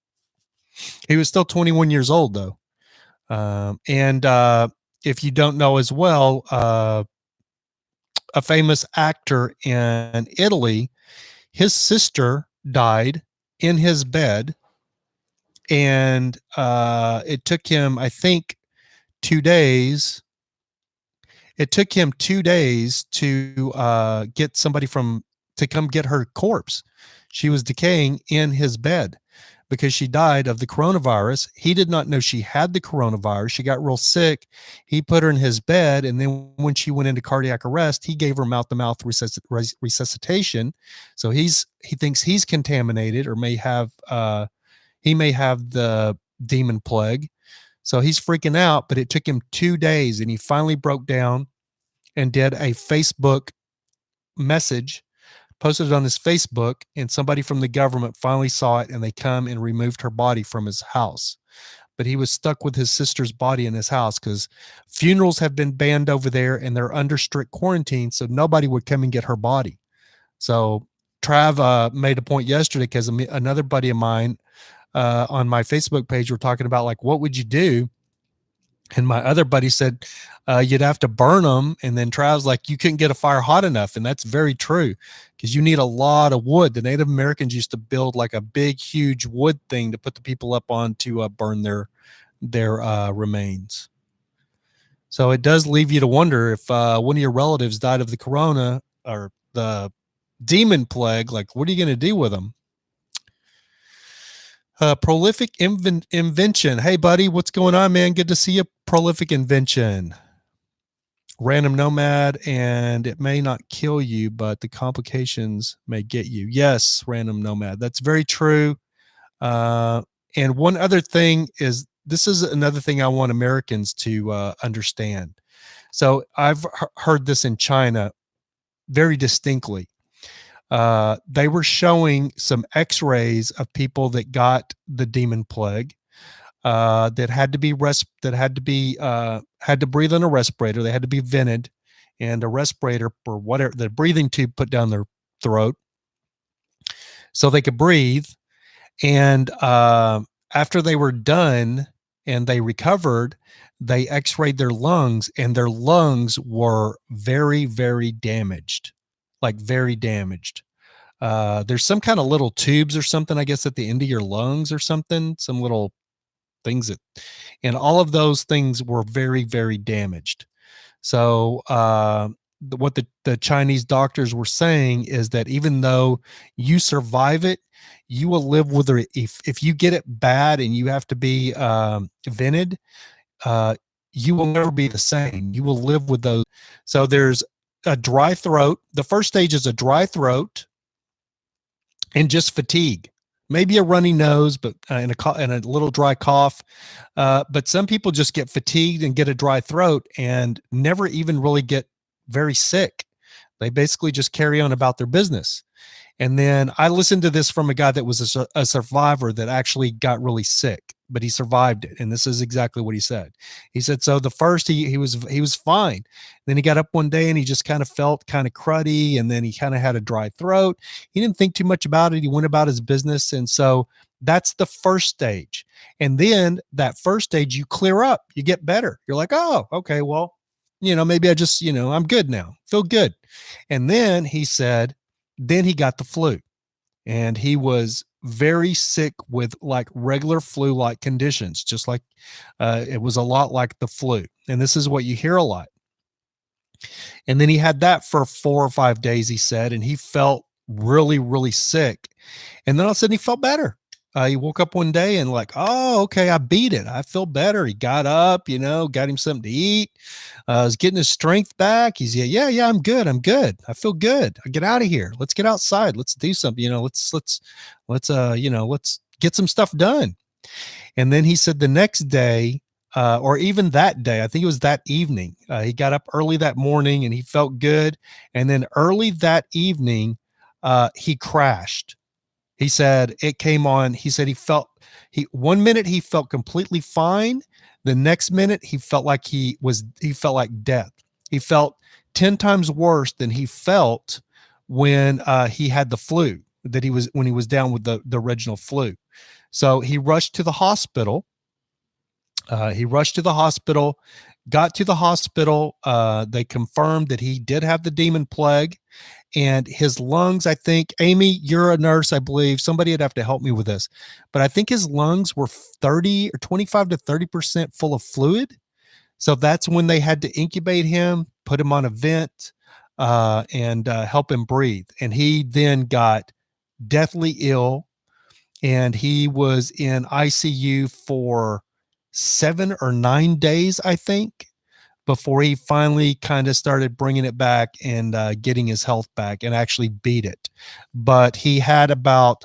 He was still 21 years old, though. And if you don't know as well, a famous actor in Italy, his sister died in his bed, and it took him, I think, 2 days. It took him 2 days to get somebody to come get her corpse. She was decaying in his bed because she died of the coronavirus. He did not know she had the coronavirus. She got real sick. He put her in his bed, and then when she went into cardiac arrest, he gave her mouth-to-mouth resuscitation. So he thinks he's contaminated, or may have the demon plague. So he's freaking out, but it took him 2 days, and he finally broke down and did a Facebook message, posted it on his Facebook, and somebody from the government finally saw it, and they come and removed her body from his house. But he was stuck with his sister's body in his house because funerals have been banned over there, and they're under strict quarantine, so nobody would come and get her body. So Trav made a point yesterday because another buddy of mine on my Facebook page were talking about, like, what would you do? And my other buddy said, you'd have to burn them. And then Trav's like, you couldn't get a fire hot enough. And that's very true, because you need a lot of wood. The Native Americans used to build like a big, huge wood thing to put the people up on to burn their remains. So it does leave you to wonder if one of your relatives died of the corona or the demon plague, like, what are you going to do with them? Prolific invention. Hey, buddy, what's going on, man? Good to see you. Prolific invention. Random Nomad, and it may not kill you, but the complications may get you. Yes, Random Nomad. That's very true. And one other thing is, this is another thing I want Americans to understand. So I've heard this in China very distinctly. They were showing some x-rays of people that got the demon plague, that had to breathe on a respirator. They had to be vented, and a respirator or whatever, the breathing tube put down their throat so they could breathe. And after they were done and they recovered, they x-rayed their lungs, and their lungs were very, very damaged. Like very damaged. There's some kind of little tubes or something, I guess, at the end of your lungs or something, some little things and all of those things were very, very damaged. So what the Chinese doctors were saying is that even though you survive it, you will live with it. If you get it bad and you have to be vented, you will never be the same. You will live with those. So there's a dry throat. The first stage is a dry throat and just fatigue. maybe a runny nose, but and a little dry cough. But some people just get fatigued and get a dry throat and never even really get very sick. They basically just carry on about their business. And then I listened to this from a guy that was a survivor that actually got really sick, but he survived it. And this is exactly what he said. He said, so the first he was fine. Then he got up one day and he just kind of felt kind of cruddy, and then he kind of had a dry throat. He didn't think too much about it. He went about his business. And so that's the first stage. And then that first stage, you clear up, you get better. You're like, oh, okay, well, maybe I just, I'm good now, feel good. And then he said, then he got the flu, and he was very sick with like regular flu like conditions, just like it was a lot like the flu. And this is what you hear a lot. And then he had that for 4 or 5 days, he said, and he felt really, really sick. And then all of a sudden he felt better. He woke up one day and like, oh, okay, I beat it. I feel better. He got up, got him something to eat. Was getting his strength back. He's yeah, I'm good. I'm good. I feel good. I get out of here. Let's get outside. Let's do something. Let's get some stuff done. And then he said the next day, or even that day, I think it was that evening, he got up early that morning and he felt good. And then early that evening, he crashed. He said it came on. He said one minute he felt completely fine. The next minute he felt like he felt like death. He felt 10 times worse than he felt when he had the flu, when he was down with the original flu. So he rushed to the hospital. Got to the hospital. They confirmed that he did have the demon plague, and his lungs, I think, Amy, you're a nurse, I believe. Somebody would have to help me with this, but I think his lungs were 30 or 25 to 30% full of fluid. So that's when they had to incubate him, put him on a vent, and help him breathe. And he then got deathly ill, and he was in ICU for 7 or 9 days, I think, before he finally kind of started bringing it back and getting his health back and actually beat it. But he had about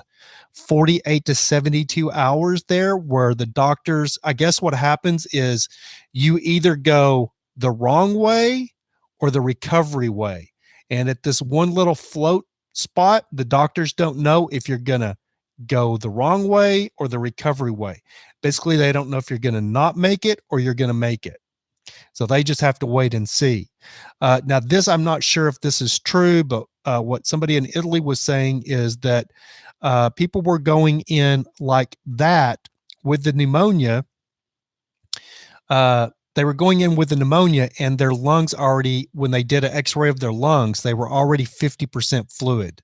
48 to 72 hours there where the doctors, I guess what happens is you either go the wrong way or the recovery way. And at this one little float spot, the doctors don't know if you're going to go the wrong way or the recovery way. Basically, they don't know if you're going to not make it or you're going to make it. So they just have to wait and see. Now, this, I'm not sure if this is true, but what somebody in Italy was saying is that people were going in like that with the pneumonia. They were going in with the pneumonia, and their lungs already, when they did an x-ray of their lungs, they were already 50% fluid.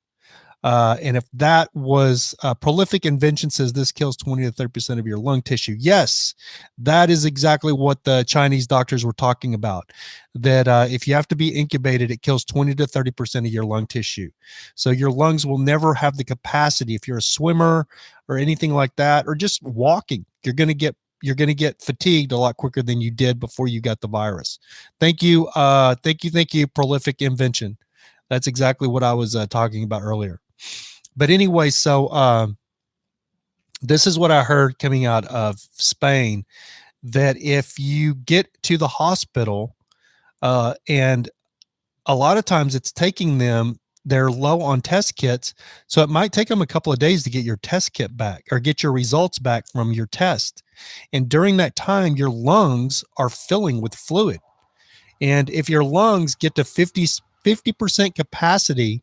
And if that was prolific invention says this kills 20 to 30% of your lung tissue. Yes, that is exactly what the Chinese doctors were talking about, that if you have to be incubated, it kills 20 to 30% of your lung tissue. So your lungs will never have the capacity. If you're a swimmer or anything like that, or just walking, you're going to get fatigued a lot quicker than you did before you got the virus. Thank you. Thank you. Prolific invention. That's exactly what I was talking about earlier. But anyway, so this is what I heard coming out of Spain, that if you get to the hospital, and a lot of times it's taking them, they're low on test kits. So it might take them a couple of days to get your test kit back or get your results back from your test. And during that time, your lungs are filling with fluid. And if your lungs get to 50% capacity,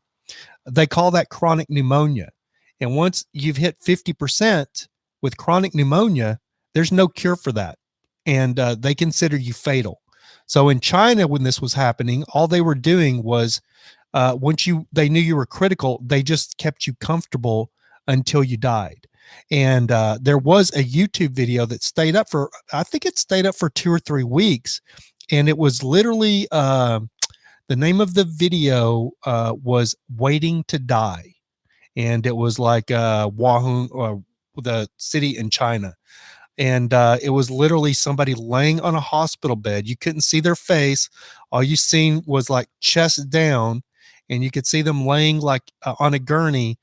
they call that chronic pneumonia. And once you've hit 50% with chronic pneumonia, there's no cure for that. And they consider you fatal. So in China, when this was happening, all they were doing was once they knew you were critical, they just kept you comfortable until you died. And there was a YouTube video that stayed up for, I think it stayed up for 2 or 3 weeks. And it was literally, the name of the video was Waiting to Die. And it was like Wuhan, or the city in China. And it was literally somebody laying on a hospital bed. You couldn't see their face. All you seen was like chest down, and you could see them laying like on a gurney.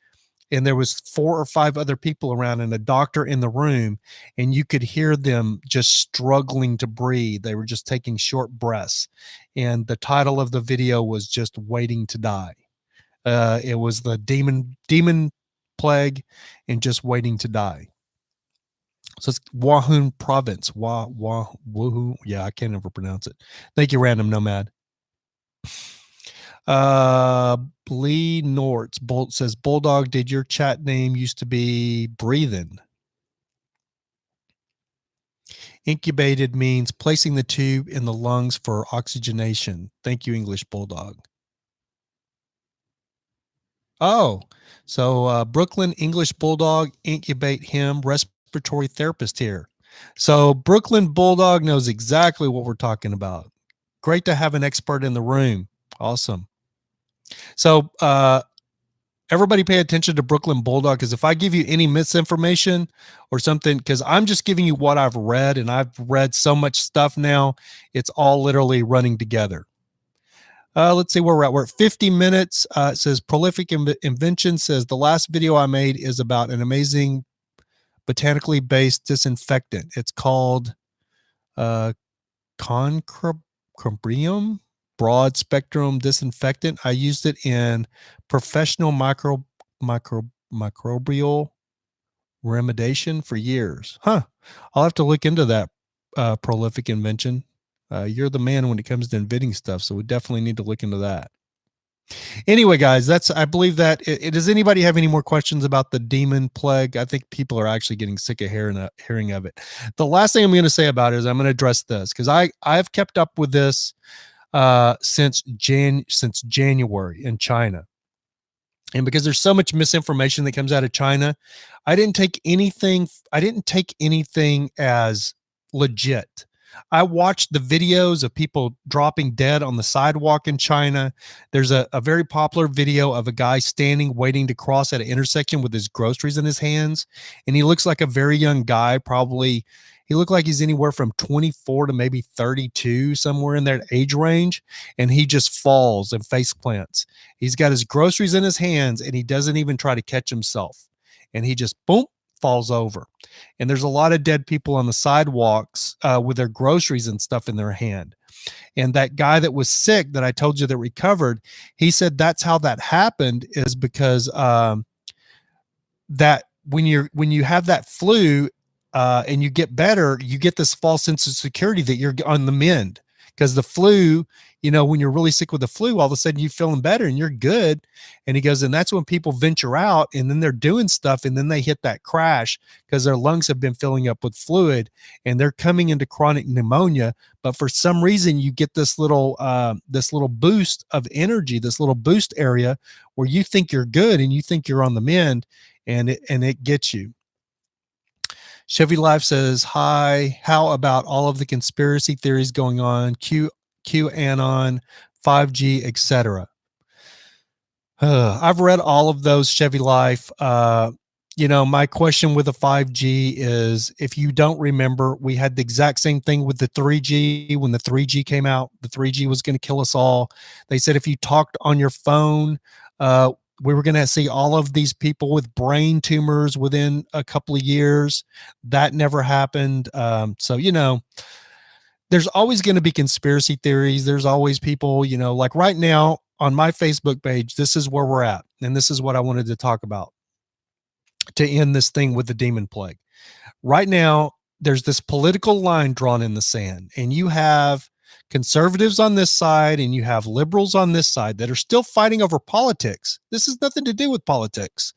and there was 4 or 5 other people around and a doctor in the room, and you could hear them just struggling to breathe. They were just taking short breaths, and the title of the video was just "Waiting to Die." It was the demon plague and just waiting to die. So it's Wuhan province. Woohoo. Yeah, I can't ever pronounce it. Thank you, Random Nomad. Lee Nortz Bolt says, Bulldog, did your chat name used to be Breathing? Incubated means placing the tube in the lungs for oxygenation. Thank you, English Bulldog. Oh, so Brooklyn English Bulldog, incubate him, respiratory therapist here. So Brooklyn Bulldog knows exactly what we're talking about. Great to have an expert in the room. Awesome. So everybody pay attention to Brooklyn Bulldog, because if I give you any misinformation or something, because I'm just giving you what I've read, and I've read so much stuff now, it's all literally running together. Let's see where we're at. We're at 50 minutes. It says Prolific Invention says the last video I made is about an amazing botanically based disinfectant. It's called Concrebrium broad spectrum disinfectant. I used it in professional microbial remediation for years. I'll have to look into that. Prolific Invention. You're the man when it comes to inventing stuff, so we definitely need to look into that. Anyway, guys, I believe that. Does anybody have any more questions about the demon plague? I think people are actually getting sick of hearing of it. The last thing I'm going to say about it is I'm going to address this, because I've kept up with this since January in China. And because there's so much misinformation that comes out of China, I didn't take anything as legit. I watched the videos of people dropping dead on the sidewalk in China. There's a very popular video of a guy standing waiting to cross at an intersection with his groceries in his hands. And he looks like a very young guy. Probably he looked like he's anywhere from 24 to maybe 32, somewhere in that age range. And he just falls and face plants. He's got his groceries in his hands and he doesn't even try to catch himself. And he just boom, falls over. And there's a lot of dead people on the sidewalks with their groceries and stuff in their hand. And that guy that was sick that I told you that recovered, he said that's how that happened, is because that when you have that flu and you get better, you get this false sense of security that you're on the mend. Because the flu, when you're really sick with the flu, all of a sudden you're feeling better and you're good. And he goes, and that's when people venture out and then they're doing stuff and then they hit that crash because their lungs have been filling up with fluid and they're coming into chronic pneumonia. But for some reason, you get this little boost of energy, this little boost area where you think you're good and you think you're on the mend, and it gets you. Chevy Life says, hi, how about all of the conspiracy theories going on, QAnon, 5G, etc.? I've read all of those, Chevy Life. My question with the 5G is, if you don't remember, we had the exact same thing with the 3G. When the 3G came out, the 3G was going to kill us all. They said if you talked on your phone, we were going to see all of these people with brain tumors within a couple of years. That never happened. So, there's always going to be conspiracy theories. There's always people, like right now on my Facebook page, this is where we're at. And this is what I wanted to talk about to end this thing with the demon plague. Right now, there's this political line drawn in the sand, and you have conservatives on this side and you have liberals on this side that are still fighting over politics. This has nothing to do with politics.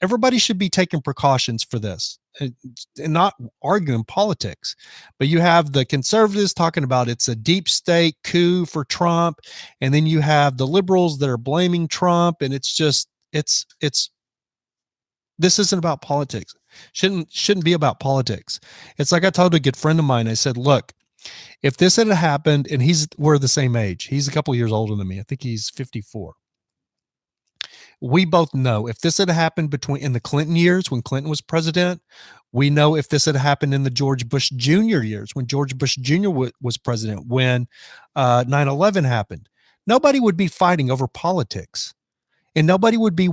Everybody should be taking precautions for this and not arguing politics. But you have the conservatives talking about it's a deep state coup for Trump, and then you have the liberals that are blaming Trump, and it's just this isn't about politics. Shouldn't be about politics. It's like I told a good friend of mine. I said, look, if this had happened, and we're the same age. He's a couple years older than me. I think he's 54. We both know if this had happened in the Clinton years when Clinton was president, we know if this had happened in the George Bush Jr. years when George Bush Jr. was president, when 9/11 happened, nobody would be fighting over politics. And nobody would be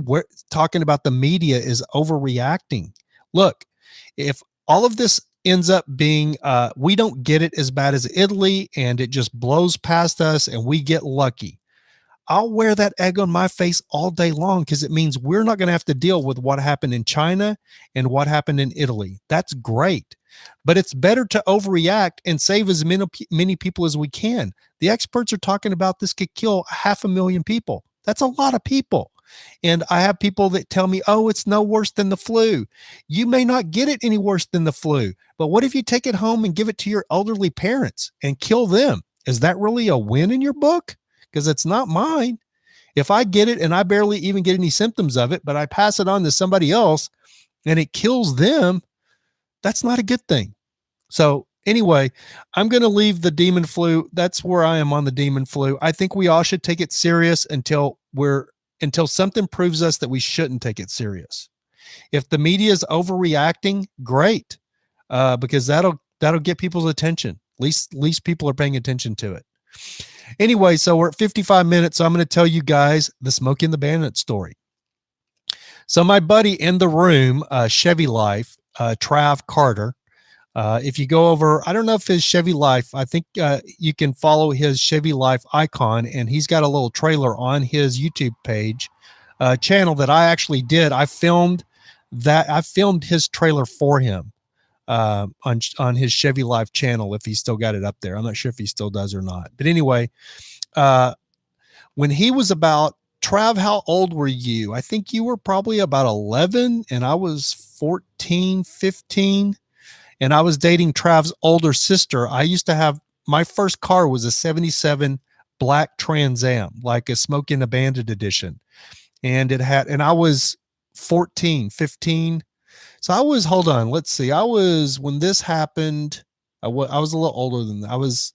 talking about the media is overreacting. Look, if all of this ends up being, we don't get it as bad as Italy and it just blows past us and we get lucky, I'll wear that egg on my face all day long, because it means we're not going to have to deal with what happened in China and what happened in Italy. That's great. But it's better to overreact and save as many people as we can. The experts are talking about this could kill 500,000 people. That's a lot of people. And I have people that tell me, oh, it's no worse than the flu. You may not get it any worse than the flu, but what if you take it home and give it to your elderly parents and kill them? Is that really a win in your book? Because it's not mine. If I get it and I barely even get any symptoms of it, but I pass it on to somebody else and it kills them, that's not a good thing. So anyway, I'm going to leave the demon flu. That's where I am on the demon flu. I think we all should take it serious until something proves us that we shouldn't take it serious. If the media is overreacting, great, because that'll get people's attention. At least people are paying attention to it. Anyway, so we're at 55 minutes. So I'm going to tell you guys the Smokey and the Bandit story. So my buddy in the room, Chevy Life, Trav Carter, if you go over, I don't know if his Chevy Life, I think you can follow his Chevy Life icon, and he's got a little trailer on his YouTube page channel that I actually did. I filmed his trailer for him on his Chevy Life channel, if he still got it up there. I'm not sure if he still does or not. But anyway, when he was about, Trav, how old were you? I think you were probably about 11 and I was 14, 15. And I was dating Trav's older sister. I used to have, my first car was a 77 black Trans Am, like a Smokey and the Bandit edition. And I was 14, 15. So I was, hold on, let's see. When this happened, I was a little older than that. I was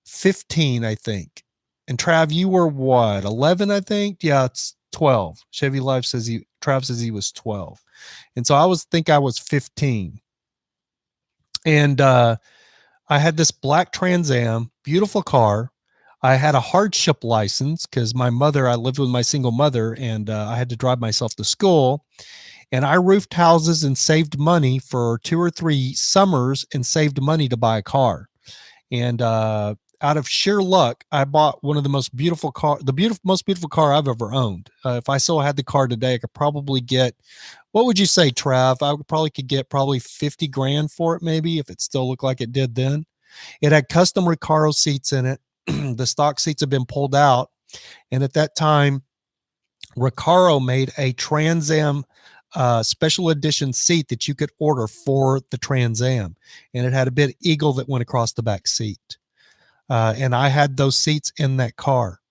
15, I think. And Trav, you were what, 11, I think? Yeah, it's 12. Chevy Life says Trav says he was 12. And so I was 15. And I had this black Trans Am, beautiful car. I had a hardship license because I lived with my single mother, and I had to drive myself to school. And I roofed houses and saved money for 2 or 3 summers and saved money to buy a car. And out of sheer luck, I bought one of the most beautiful most beautiful car I've ever owned. If I still had the car today, I could probably get, what would you say, Trav? I could get 50 grand for it, maybe, if it still looked like it did then. It had custom Recaro seats in it. The stock seats have been pulled out. And at that time, Recaro made a Trans Am special edition seat that you could order for the Trans Am. And it had a bit eagle that went across the back seat. And I had those seats in that car.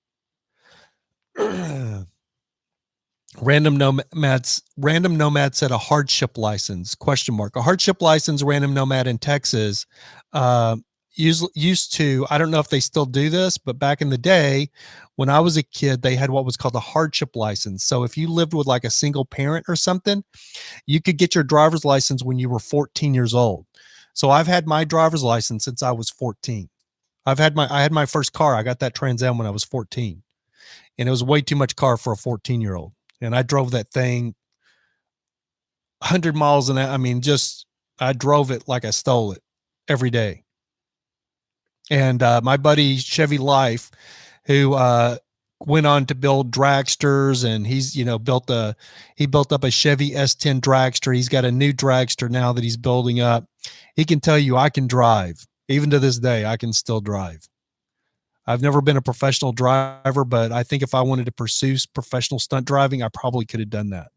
Random Nomad said a hardship license, ? A hardship license, Random Nomad in Texas, used to, I don't know if they still do this, but back in the day when I was a kid, they had what was called a hardship license. So if you lived with like a single parent or something, you could get your driver's license when you were 14 years old. So I've had my driver's license since I was 14. I had my first car. I got that Trans Am when I was 14, and it was way too much car for a 14-year-old. And I drove that thing 100 miles an hour. I mean, I drove it like I stole it every day. And my buddy Chevy Life, who went on to build dragsters, and he's built up a Chevy S10 dragster. He's got a new dragster now that he's building up. He can tell you I can drive. Even to this day, I can still drive. I've never been a professional driver, but I think if I wanted to pursue professional stunt driving, I probably could have done that.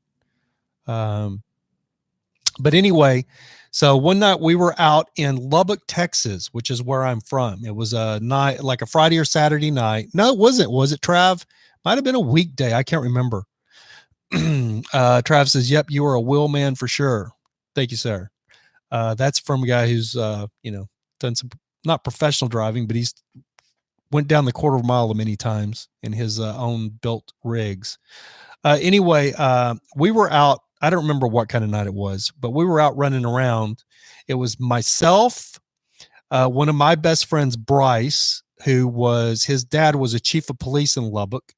But anyway, so one night we were out in Lubbock, Texas, which is where I'm from. It was a night, like a Friday or Saturday night. No, it wasn't. Was it, Trav? Might have been a weekday. I can't remember. Trav says, yep, you are a wheel man for sure. Thank you, sir. That's from a guy who's, done some, not professional driving, but he's went down the quarter mile many times in his own built rigs. Anyway, we were out. I don't remember what kind of night it was, but we were out running around. It was myself, one of my best friends, Bryce, his dad was a chief of police in Lubbock,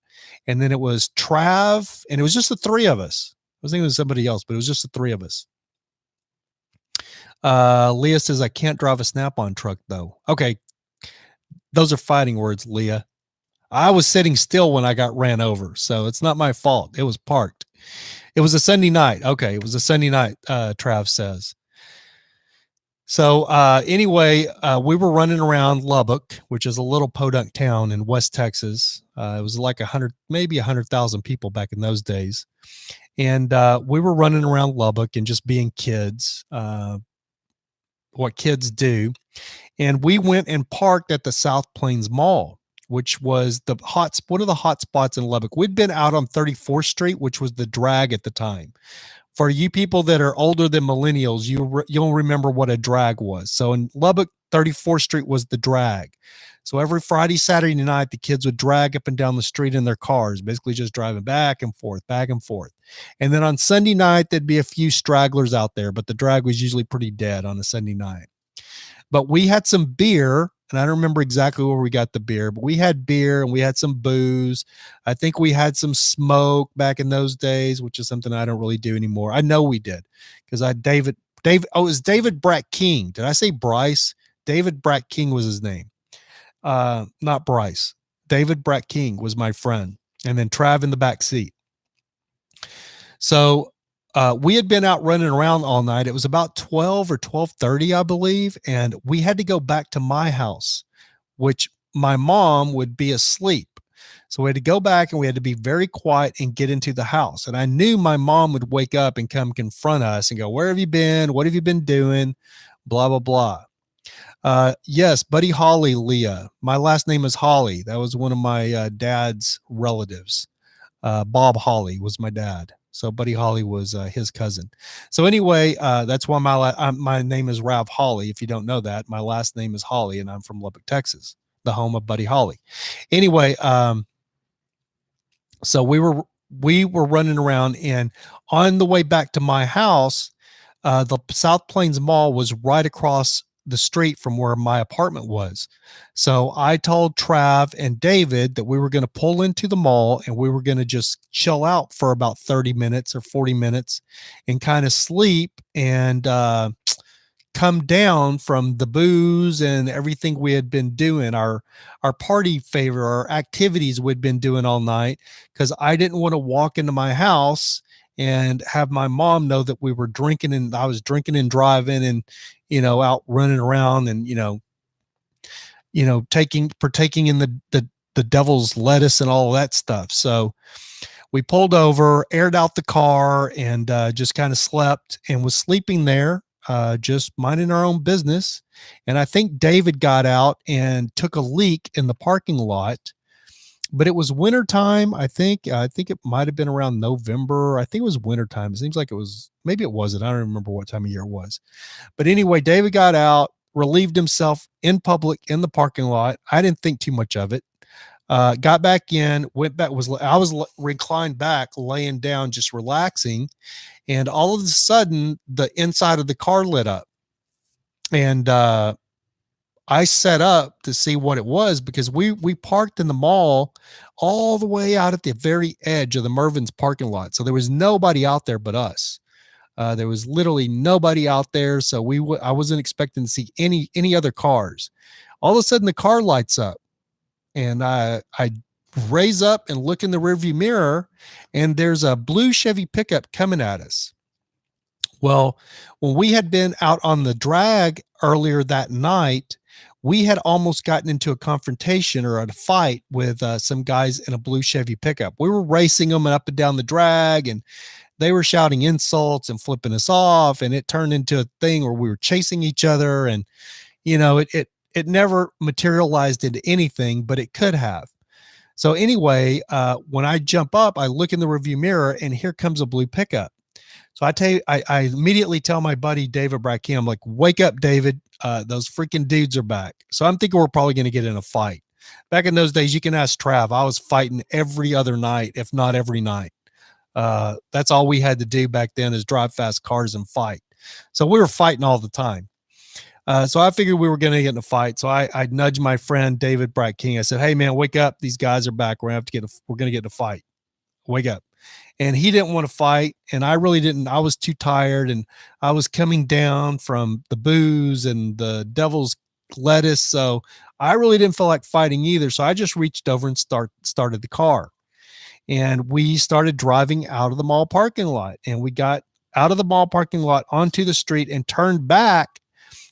and then it was Trav, and it was just the three of us. I was thinking it was somebody else, but it was just the three of us. Leah says, I can't drive a Snap-on truck, though. Okay. Those are fighting words, Leah. I was sitting still when I got ran over, so it's not my fault. It was parked. It was a Sunday night. Okay, it was a Sunday night, Trav says. So anyway, we were running around Lubbock, which is a little podunk town in West Texas. It was like 100, maybe 100,000 people back in those days. And we were running around Lubbock and just being kids, what kids do. And we went and parked at the South Plains Mall, which was one of the hot spots in Lubbock. We'd been out on 34th Street, which was the drag at the time. For you people that are older than millennials, you'll remember what a drag was. So in Lubbock, 34th Street was the drag. So every Friday, Saturday night, the kids would drag up and down the street in their cars, basically just driving back and forth, back and forth. And then on Sunday night, there'd be a few stragglers out there, but the drag was usually pretty dead on a Sunday night. But we had some beer, and I don't remember exactly where we got the beer, but we had beer and we had some booze. I think we had some smoke back in those days, which is something I don't really do anymore. I know we did because David, it was David Bratt King. Did I say Bryce? David Bratt King was his name. Not Bryce. David Bratt King was my friend. And then Trav in the back seat. So we had been out running around all night. It was about 12 or 12:30, I believe. And we had to go back to my house, which my mom would be asleep. So we had to go back and we had to be very quiet and get into the house. And I knew my mom would wake up and come confront us and go, where have you been? What have you been doing? Blah, blah, blah. Yes, Buddy Holly, Leah. My last name is Holly. That was one of my dad's relatives. Bob Holly was my dad. So Buddy Holly was his cousin. So anyway, that's why my name is Rav Holly. If you don't know that, my last name is Holly, and I'm from Lubbock, Texas, the home of Buddy Holly. Anyway, so we were running around, and on the way back to my house, the South Plains Mall was right across the street from where my apartment was. So I told Trav and David that we were going to pull into the mall and we were going to just chill out for about 30 minutes or 40 minutes and kind of sleep and come down from the booze and everything we had been doing, our party favor, our activities we'd been doing all night, because I didn't want to walk into my house and have my mom know that we were drinking, and I was drinking and driving and, out running around and, partaking in the devil's lettuce and all that stuff. So we pulled over, aired out the car, and just kind of slept and was sleeping there, just minding our own business. And I think David got out and took a leak in the parking lot. But it was wintertime. I think it might have been around November. I think it was wintertime. It seems like it was, maybe it wasn't. I don't remember what time of year it was. But anyway, David got out, relieved himself in public in the parking lot. I didn't think too much of it. Got back in, went back, I was reclined back, laying down, just relaxing. And all of a sudden, the inside of the car lit up. And I set up to see what it was, because we parked in the mall all the way out at the very edge of the Mervyn's parking lot. So there was nobody out there but us. There was literally nobody out there. So I wasn't expecting to see any other cars. All of a sudden the car lights up, and I raise up and look in the rearview mirror, and there's a blue Chevy pickup coming at us. Well, when we had been out on the drag earlier that night, we had almost gotten into a confrontation or a fight with some guys in a blue Chevy pickup. We were racing them up and down the drag, and they were shouting insults and flipping us off. And it turned into a thing where we were chasing each other. And, it never materialized into anything, but it could have. So anyway, when I jump up, I look in the rearview mirror, and here comes a blue pickup. So I immediately tell my buddy, David Bracken, I'm like, wake up, David. Those freaking dudes are back. So I'm thinking we're probably going to get in a fight. Back in those days, you can ask Trav. I was fighting every other night, if not every night. That's all we had to do back then, is drive fast cars and fight. So we were fighting all the time. So I figured we were going to get in a fight. So I nudged my friend David Bright King. I said, "Hey man, wake up! These guys are back. We're going to get in a fight. Wake up!" And he didn't want to fight, and I really didn't. I was too tired, and I was coming down from the booze and the devil's lettuce, so I really didn't feel like fighting either. So I just reached over and started the car, and we started driving out of the mall parking lot, and we got out of the mall parking lot onto the street and turned back,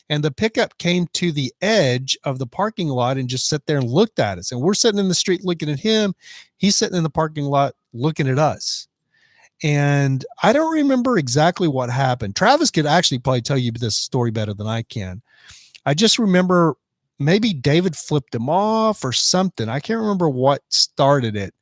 and the pickup came to the edge of the parking lot and just sat there and looked at us. And we're sitting in the street looking at him. He's sitting in the parking lot looking at us. And I don't remember exactly what happened. Travis could actually probably tell you this story better than I can. I just remember maybe David flipped him off or something. I can't remember what started it,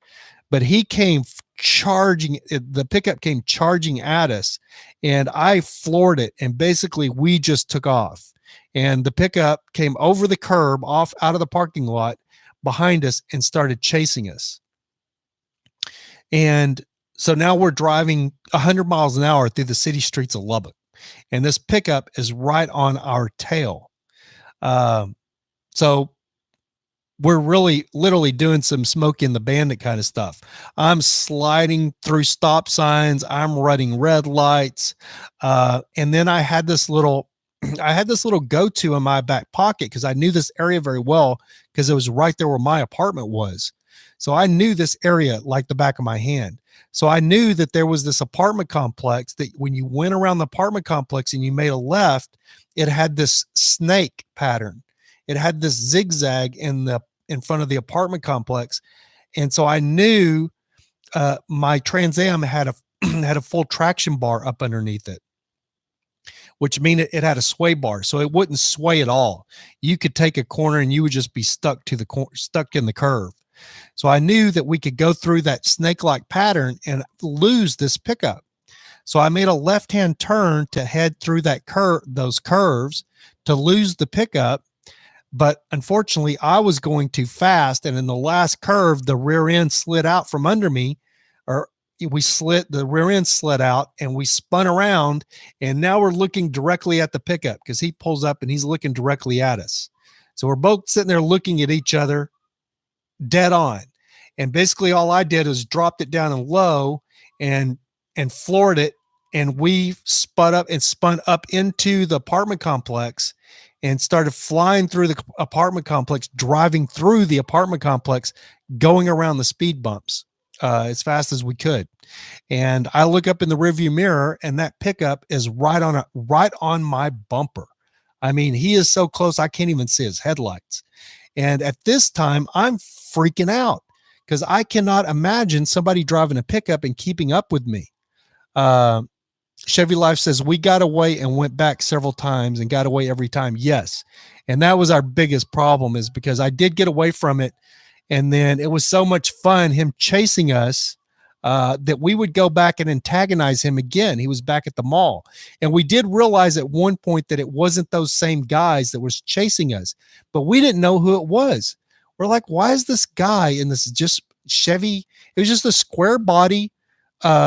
but he came charging. The pickup came charging at us, and I floored it. And basically we just took off, and the pickup came over the curb off out of the parking lot behind us and started chasing us. And so now we're driving 100 miles an hour through the city streets of Lubbock, and this pickup is right on our tail. So we're really literally doing some Smokey and the Bandit kind of stuff. I'm sliding through stop signs. I'm running red lights. And then I had this little go-to in my back pocket because I knew this area very well because it was right there where my apartment was. So I knew this area like the back of my hand. So I knew that there was this apartment complex that when you went around the apartment complex and you made a left, it had this snake pattern. It had this zigzag in front of the apartment complex. And so I knew my Trans Am had a full traction bar up underneath it, which means it had a sway bar. So it wouldn't sway at all. You could take a corner and you would just be stuck in the curve. So I knew that we could go through that snake-like pattern and lose this pickup. So I made a left-hand turn to head through those curves to lose the pickup. But unfortunately, I was going too fast. And in the last curve, the rear end slid out from under me, or the rear end slid out, and we spun around. And now we're looking directly at the pickup because he pulls up and he's looking directly at us. So we're both sitting there looking at each other dead on. And basically all I did was dropped it down and low and floored it. And we spun up into the apartment complex and started flying through the apartment complex, driving through the apartment complex, going around the speed bumps as fast as we could. And I look up in the rearview mirror, and that pickup is right on my bumper. I mean, he is so close, I can't even see his headlights. And at this time, I'm freaking out because I cannot imagine somebody driving a pickup and keeping up with me. Chevy Life says, we got away and went back several times and got away every time. Yes. And that was our biggest problem, is because I did get away from it. And then it was so much fun, him chasing us, that we would go back and antagonize him again. He was back at the mall. And we did realize at one point that it wasn't those same guys that was chasing us, but we didn't know who it was. We're like, why is this guy in this just Chevy? It was just a square body,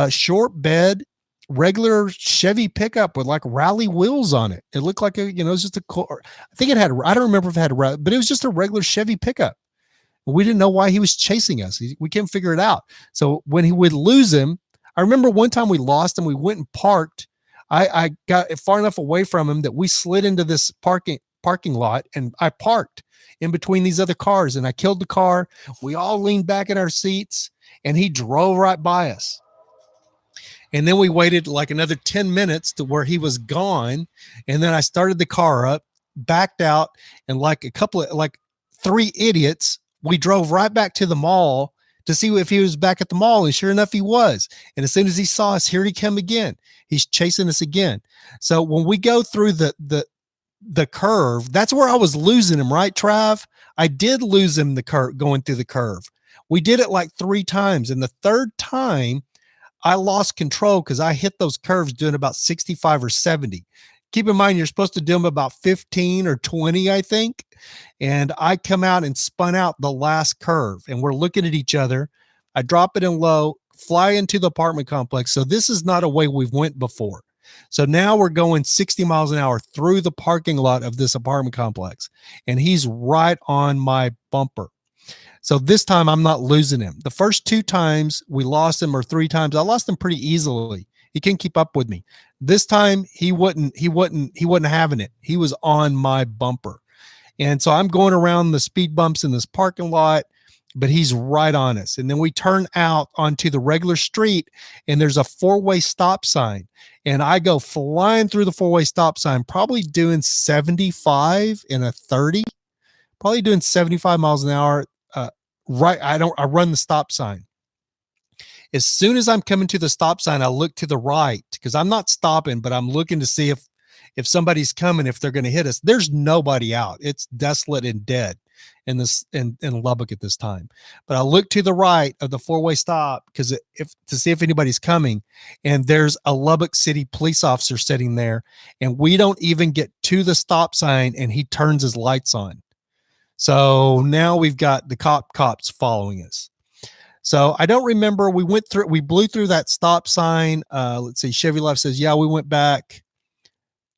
short bed, regular Chevy pickup with like rally wheels on it. It looked like it was just I think it had, I don't remember if it had but it was just a regular Chevy pickup. We didn't know why he was chasing us. We couldn't figure it out. So when he would lose him, I remember one time we lost him. We went and parked. I got far enough away from him that we slid into this parking lot, and I parked in between these other cars, and I killed the car. We all leaned back in our seats, and he drove right by us. And then we waited like another 10 minutes to where he was gone. And then I started the car up, backed out, and like three idiots, we drove right back to the mall to see if he was back at the mall. And sure enough, he was. And as soon as he saw us, here he come again. He's chasing us again. So when we go through the curve, that's where I was losing him, right, Trav? I did lose him going through the curve. We did it like 3 times. And the third time, I lost control because I hit those curves doing about 65 or 70. Keep in mind, you're supposed to do them about 15 or 20, I think. And I come out and spun out the last curve, and we're looking at each other. I drop it in low, fly into the apartment complex. So this is not a way we've went before. So now we're going 60 miles an hour through the parking lot of this apartment complex, and he's right on my bumper. So this time I'm not losing him. The first 2 times we lost him, or 3 times, I lost him pretty easily. He couldn't keep up with me. This time he wasn't having it. He was on my bumper. And so I'm going around the speed bumps in this parking lot, but he's right on us. And then we turn out onto the regular street, and there's a 4-way stop sign. And I go flying through the 4-way stop sign, probably doing 75 in a 30, probably doing 75 miles an hour. I run the stop sign. As soon as I'm coming to the stop sign, I look to the right because I'm not stopping, but I'm looking to see if somebody's coming, if they're going to hit us. There's nobody out. It's desolate and dead in Lubbock at this time. But I look to the right of the 4-way stop because to see if anybody's coming, and there's a Lubbock City police officer sitting there, and we don't even get to the stop sign, and he turns his lights on. So now we've got the cops following us. So I don't remember. We blew through that stop sign. Let's see. Chevy Life says, yeah, we went back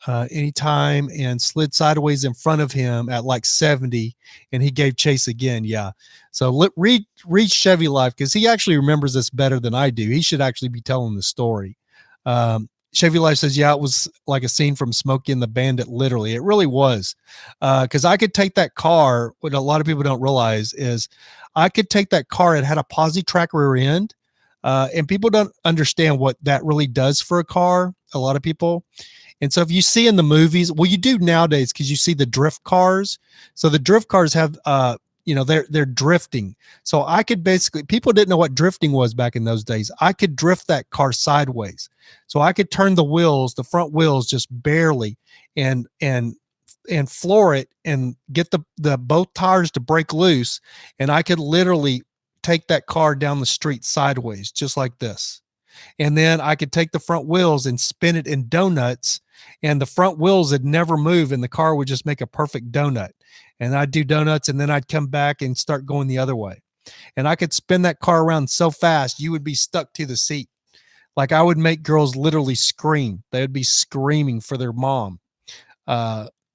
anytime and slid sideways in front of him at like 70, and he gave chase again. Yeah. So read Chevy Life, because he actually remembers this better than I do. He should actually be telling the story. Chevy Life says, yeah, it was like a scene from Smokey and the Bandit. Literally, it really was. Because I could take that car. What a lot of people don't realize is I could take that car. It had a posi track rear end. And people don't understand what that really does for a car. A lot of people. And so if you see in the movies, well, you do nowadays because you see the drift cars. So the drift cars have, they're drifting. So I could basically, people didn't know what drifting was back in those days. I could drift that car sideways. So I could turn the front wheels just barely and floor it and get the both tires to break loose. And I could literally take that car down the street sideways, just like this. And then I could take the front wheels and spin it in donuts, and the front wheels would never move, and the car would just make a perfect donut. And I'd do donuts, and then I'd come back and start going the other way. And I could spin that car around so fast, you would be stuck to the seat. Like I would make girls literally scream. They would be screaming for their mom.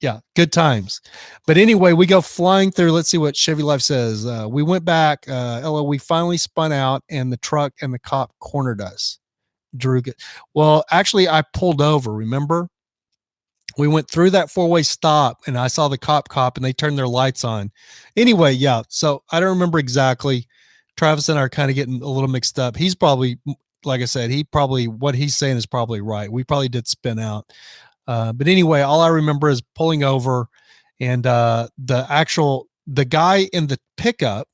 Yeah, good times. But anyway, we go flying through. Let's see what Chevy Life says. We went back. We finally spun out, and the truck and the cop cornered us. Drew, well, actually, I pulled over. Remember, we went through that 4-way stop, and I saw the cop, and they turned their lights on. Anyway, yeah. So I don't remember exactly. Travis and I are kind of getting a little mixed up. He's probably, like I said, what he's saying is probably right. We probably did spin out. But anyway, all I remember is pulling over, and the guy in the pickup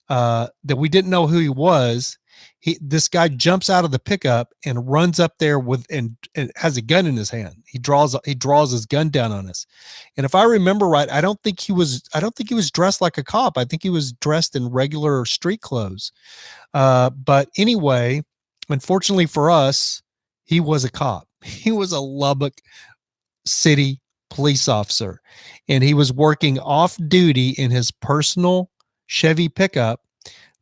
that we didn't know who he was. This guy jumps out of the pickup and runs up there and has a gun in his hand. He draws his gun down on us. And if I remember right, I don't think he was dressed like a cop. I think he was dressed in regular street clothes. But anyway, unfortunately for us, he was a cop. He was a Lubbock City police officer, and he was working off duty in his personal Chevy pickup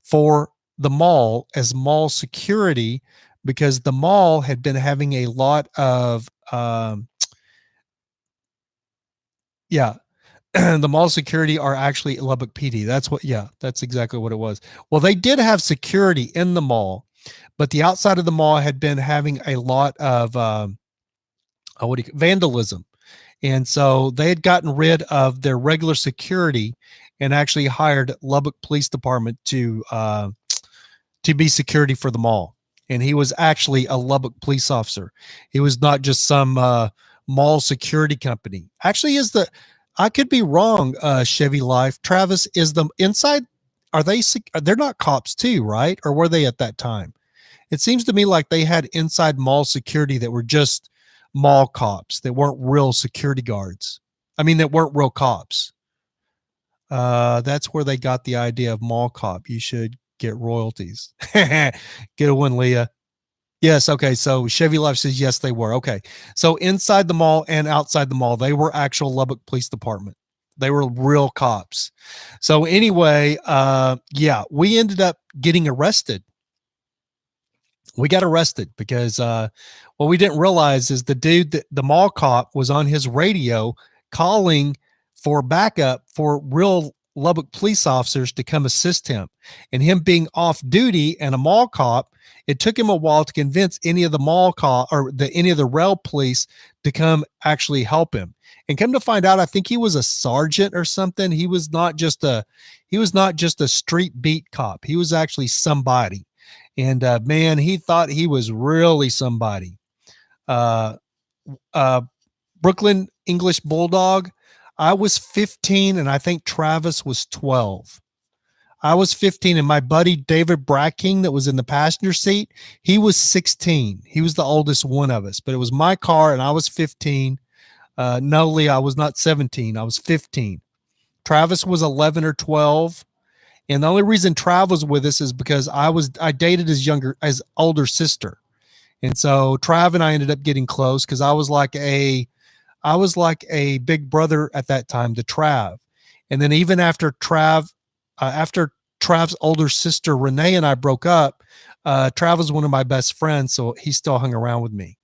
for the mall as mall security, because the mall had been having a lot of the mall security are actually Lubbock PD. That's exactly what it was. Well, they did have security in the mall, but the outside of the mall had been having a lot of vandalism. And so they had gotten rid of their regular security and actually hired Lubbock Police Department to be security for the mall. And he was actually a Lubbock police officer. He was not just some mall security company. Actually, I could be wrong, Chevy Life. Travis, is the inside, they're not cops too, right? Or were they at that time? It seems to me like they had inside mall security that were just mall cops that weren't real security guards. I mean, that weren't real cops. That's where they got the idea of mall cop. You should get royalties. Get a win, Leah. Yes. Okay. So Chevy Life says, yes, they were. Okay. So inside the mall and outside the mall, they were actual Lubbock Police Department. They were real cops. So anyway, we ended up getting arrested. we got arrested because what we didn't realize is the dude that the mall cop was on his radio calling for backup for real Lubbock police officers to come assist him. And him being off duty and a mall cop, it took him a while to convince any of the mall cop or any of the rail police to come actually help him. And come to find out, I think he was a sergeant or something. He was not just a street beat cop. He was actually somebody. And man, he thought he was really somebody. Uh, Brooklyn English Bulldog. I was 15 and I think Travis was 12. I was 15 and my buddy David Bracking that was in the passenger seat, he was 16. He was the oldest one of us, but it was my car and I was 15. No, Lee, I was not 17. I was 15. Travis was 11 or 12. And the only reason Trav was with us is because I dated his older sister. And so Trav and I ended up getting close because I was like a big brother at that time to Trav. And then even after Trav's older sister, Renee, and I broke up, Trav was one of my best friends. So he still hung around with me.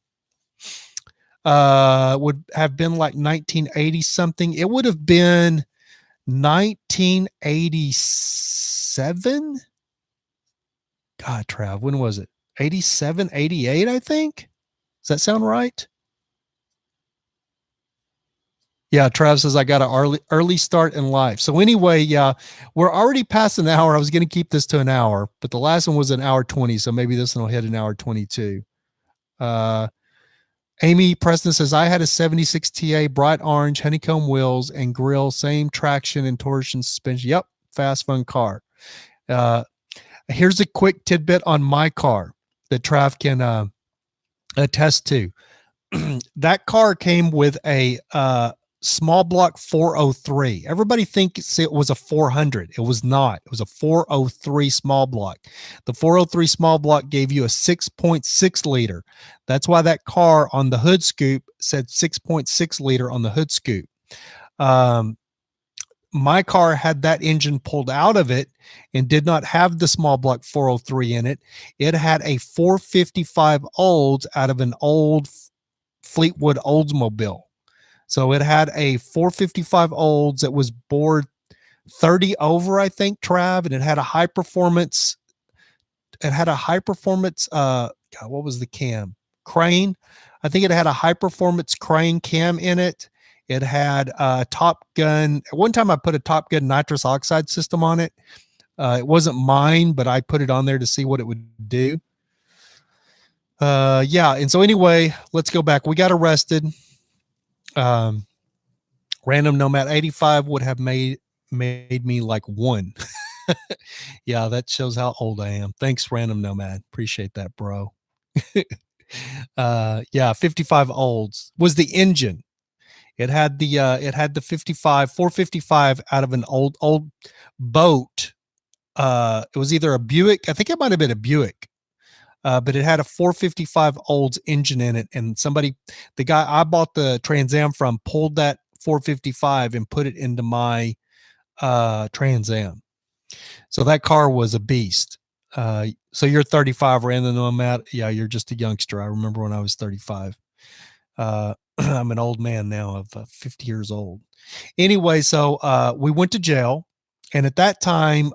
Would have been like 1980 something. It would have been 1987. God, Trav, when was it? 87, 88, I think. Does that sound right? Yeah, Trav says I got an early start in life. So anyway, yeah, we're already past an hour. I was going to keep this to an hour, but the last one was an hour 20. So maybe this one will hit an hour 22. Amy Preston says, I had a 76 TA, bright orange, honeycomb wheels and grill, same traction and torsion suspension. Yep, fast, fun car. Here's a quick tidbit on my car that Trav can attest to. That car came with a small block 403. Everybody thinks it was a 400. It was not. It was a 403 small block. The 403 small block gave you a 6.6 liter. That's why that car on the hood scoop said 6.6 liter on the hood scoop. My car had that engine pulled out of it and did not have the small block 403 in it. It had a 455 Olds out of an old Fleetwood Oldsmobile. So it had a 455 Olds that was bored 30 over, I think, Trav, and it had a high performance. What was the cam? Crane. I think it had a high performance crane cam in it. It had a Top Gun. At one time I put a Top Gun nitrous oxide system on it. It wasn't mine, but I put it on there to see what it would do. Yeah. And so anyway, let's go back. We got arrested. Random Nomad 85 would have made me like one. Yeah, that shows how old I am. Thanks, Random Nomad. Appreciate that, bro. Yeah, 55 Olds was the engine. It had the 455 out of an old boat. It was either a Buick. I think it might have been a Buick. But it had a 455 Olds engine in it. And the guy I bought the Trans Am from pulled that 455 and put it into my Trans Am. So that car was a beast. So you're 35, Random Nomad. Yeah, you're just a youngster. I remember when I was 35. I'm an old man now of 50 years old. Anyway, so we went to jail. And at that time,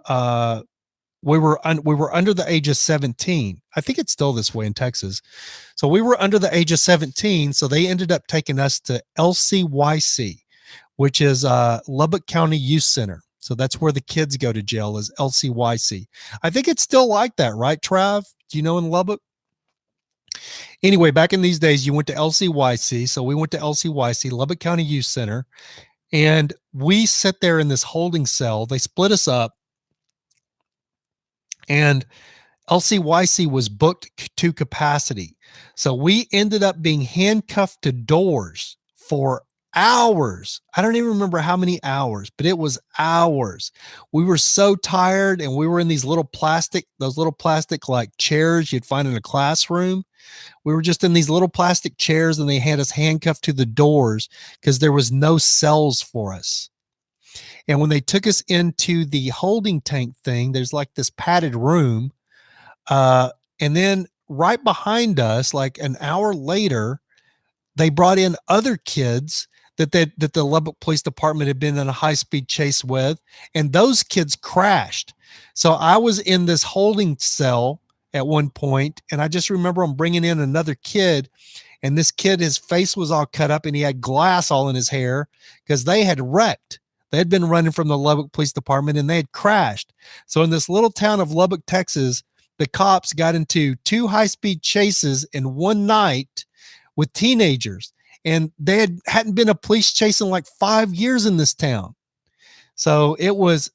we were under the age of 17. I think it's still this way in Texas. So we were under the age of 17. So they ended up taking us to LCYC, which is Lubbock County Youth Center. So that's where the kids go to jail, is LCYC. I think it's still like that, right, Trav? Do you know in Lubbock? Anyway, back in these days, you went to LCYC. So we went to LCYC, Lubbock County Youth Center, and we sat there in this holding cell. They split us up, and LCYC was booked to capacity. So we ended up being handcuffed to doors for hours. I don't even remember how many hours, but it was hours. We were so tired, and we were in those little plastic like chairs you'd find in a classroom. We were just in these little plastic chairs, and they had us handcuffed to the doors because there was no cells for us. And when they took us into the holding tank thing, there's like this padded room. And then right behind us, like an hour later, they brought in other kids that the Lubbock Police Department had been in a high-speed chase with, and those kids crashed. So I was in this holding cell at one point, and I just remember them bringing in another kid, and this kid, his face was all cut up, and he had glass all in his hair because they had wrecked. They had been running from the Lubbock Police Department, and they had crashed. So in this little town of Lubbock, Texas, the cops got into 2 high-speed chases in one night with teenagers, and they hadn't been a police chase in like 5 years in this town. So it was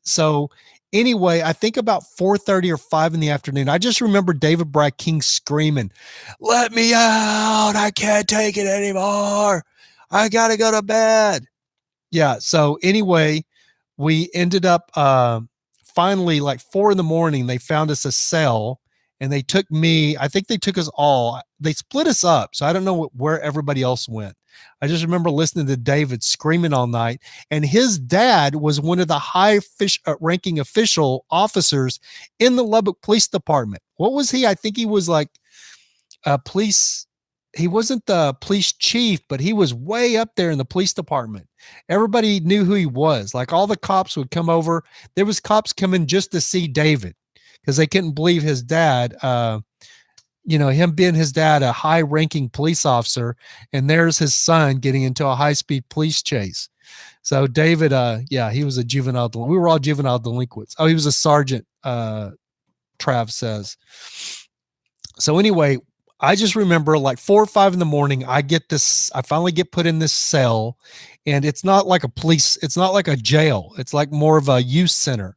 anyway, I think about 4:30 or 5 in the afternoon. I just remember David Bry King screaming, "Let me out. I can't take it anymore. I got to go to bed." Yeah. So anyway, we ended up finally, like 4 in the morning, they found us a cell, and they took me. I think they took us all. They split us up. So I don't know where everybody else went. I just remember listening to David screaming all night, and his dad was one of the high ranking official officers in the Lubbock Police Department. What was he? I think he was like a police. He wasn't the police chief, but he was way up there in the police department. Everybody knew who he was. Like all the cops would come over. There was cops coming just to see David because they couldn't believe his dad, him being his dad, a high ranking police officer, and there's his son getting into a high speed police chase. So David, he was a juvenile. We were all juvenile delinquents. Oh, he was a sergeant, Trav says. So anyway, I just remember like 4 or 5 in the morning, I finally get put in this cell, and it's not like it's not like a jail. It's like more of a youth center.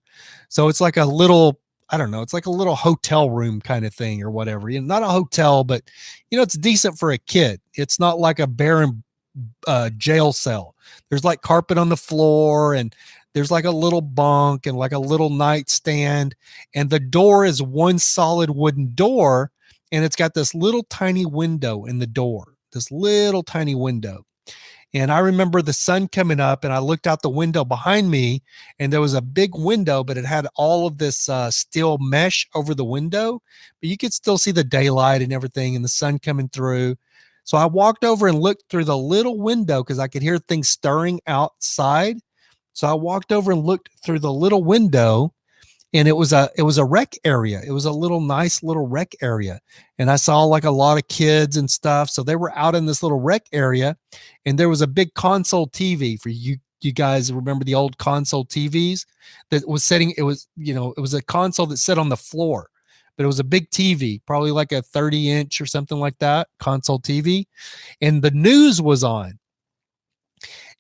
So it's like a little, I don't know, it's like a little hotel room kind of thing or whatever. Not a hotel, but it's decent for a kid. It's not like a barren jail cell. There's like carpet on the floor, and there's like a little bunk and like a little nightstand, and the door is one solid wooden door, and it's got this little tiny window in the door, this little tiny window. And I remember the sun coming up, and I looked out the window behind me, and there was a big window, but it had all of this steel mesh over the window, but you could still see the daylight and everything and the sun coming through. So I walked over and looked through the little window because I could hear things stirring outside. So I walked over and looked through the little window, and it was a rec area. It was a nice little rec area. And I saw like a lot of kids and stuff. So they were out in this little rec area, and there was a big console TV for you guys remember the old console TVs that was it was a console that sat on the floor, but it was a big TV, probably like a 30-inch or something like that, console TV. And the news was on,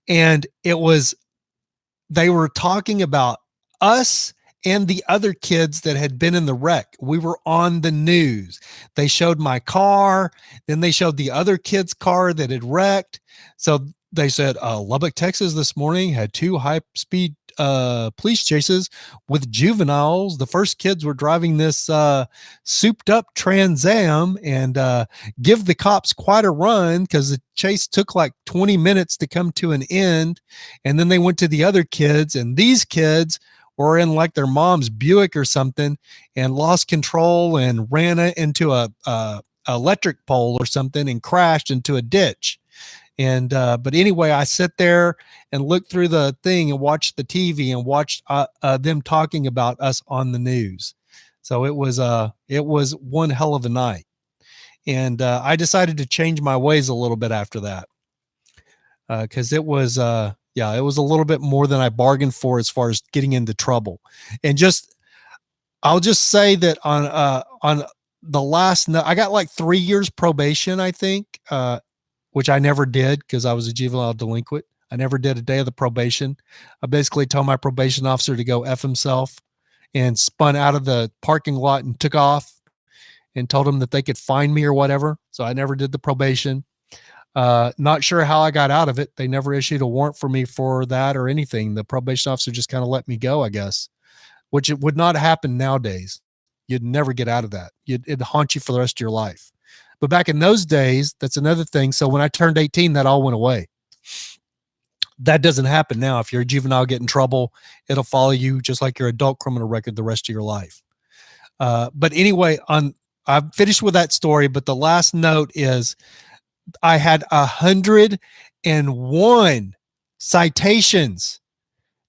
and they were talking about us and the other kids that had been in the wreck. We were on the news. They showed my car. Then they showed the other kid's car that had wrecked. So they said, Lubbock, Texas this morning had 2 high-speed police chases with juveniles. The first kids were driving this souped-up Trans Am and give the cops quite a run because the chase took like 20 minutes to come to an end. And then they went to the other kids, and these kids were in like their mom's Buick or something and lost control and ran into a electric pole or something and crashed into a ditch. And but anyway, I sit there and looked through the thing and watched the TV and watched them talking about us on the news. So it was one hell of a night. And I decided to change my ways a little bit after that because it was it was a little bit more than I bargained for as far as getting into trouble. And I'll just say that on the last, I got like 3 years probation, I think, which I never did because I was a juvenile delinquent. I never did a day of the probation. I basically told my probation officer to go F himself and spun out of the parking lot and took off and told him that they could fine me or whatever. So I never did the probation. Not sure how I got out of it. They never issued a warrant for me for that or anything. The probation officer just kind of let me go, I guess, which it would not happen nowadays. You'd never get out of that. It'd haunt you for the rest of your life. But back in those days, that's another thing. So when I turned 18, that all went away. That doesn't happen now. If you're a juvenile, get in trouble, it'll follow you just like your adult criminal record the rest of your life. But anyway, on I'm finished with that story, but the last note is I had 101 citations.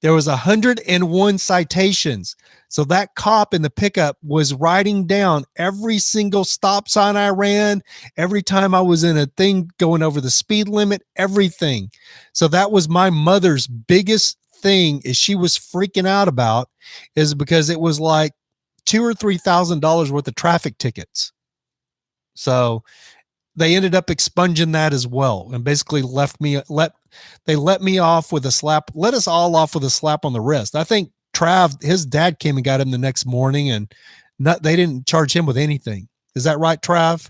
There was 101 citations. So that cop in the pickup was writing down every single stop sign I ran, every time I was in a thing going over the speed limit, everything. So that was my mother's biggest thing is she was freaking out about is because it was like $2,000 or $3,000 worth of traffic tickets. So they ended up expunging that as well and basically let me off with a slap, let us all off with a slap on the wrist. I think Trav, his dad came and got him the next morning and they didn't charge him with anything. Is that right, Trav?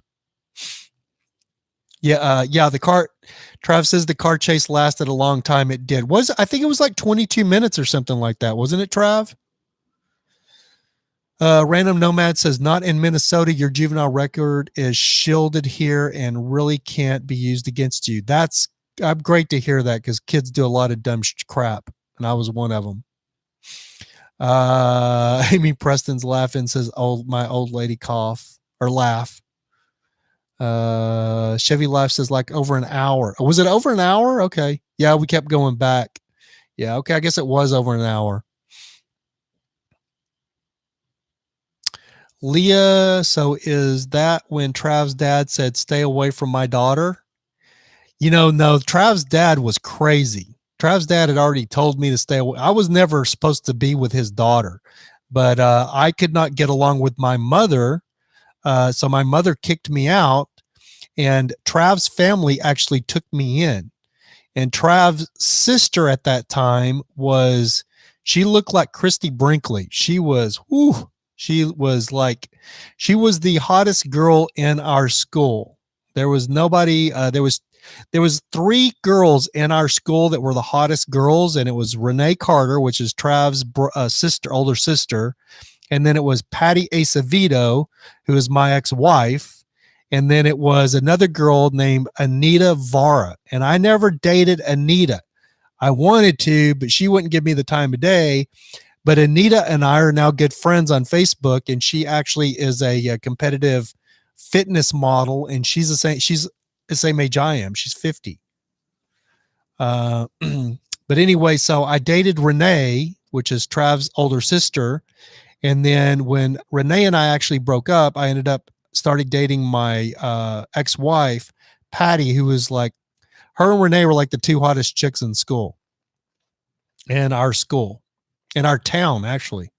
Yeah. Trav says the car chase lasted a long time. It did. I think it was like 22 minutes or something like that. Wasn't it, Trav? Random Nomad says, not in Minnesota. Your juvenile record is shielded here and really can't be used against you. That's great to hear that because kids do a lot of dumb crap, and I was one of them. Amy Preston's laughing says, my old lady cough or laugh. Chevy Life says like over an hour. Was it over an hour? Okay. Yeah, we kept going back. Yeah, okay. I guess it was over an hour. Leah, so is that when Trav's dad said, stay away from my daughter? No, Trav's dad was crazy. Trav's dad had already told me to stay away. I was never supposed to be with his daughter, but I could not get along with my mother. So my mother kicked me out, and Trav's family actually took me in. And Trav's sister at that time she looked like Christy Brinkley. She was the hottest girl in our school. There was nobody, there was 3 girls in our school that were the hottest girls. And it was Renee Carter, which is Trav's older sister. And then it was Patty Acevedo, who is my ex-wife. And then it was another girl named Anita Vara. And I never dated Anita. I wanted to, but she wouldn't give me the time of day. But Anita and I are now good friends on Facebook, and she actually is a competitive fitness model, and she's the same age I am. She's 50. But anyway, so I dated Renee, which is Trav's older sister. And then when Renee and I actually broke up, I started dating my ex-wife, Patty, who was like, her and Renee were like the 2 hottest chicks in school. In our school. In our town, actually.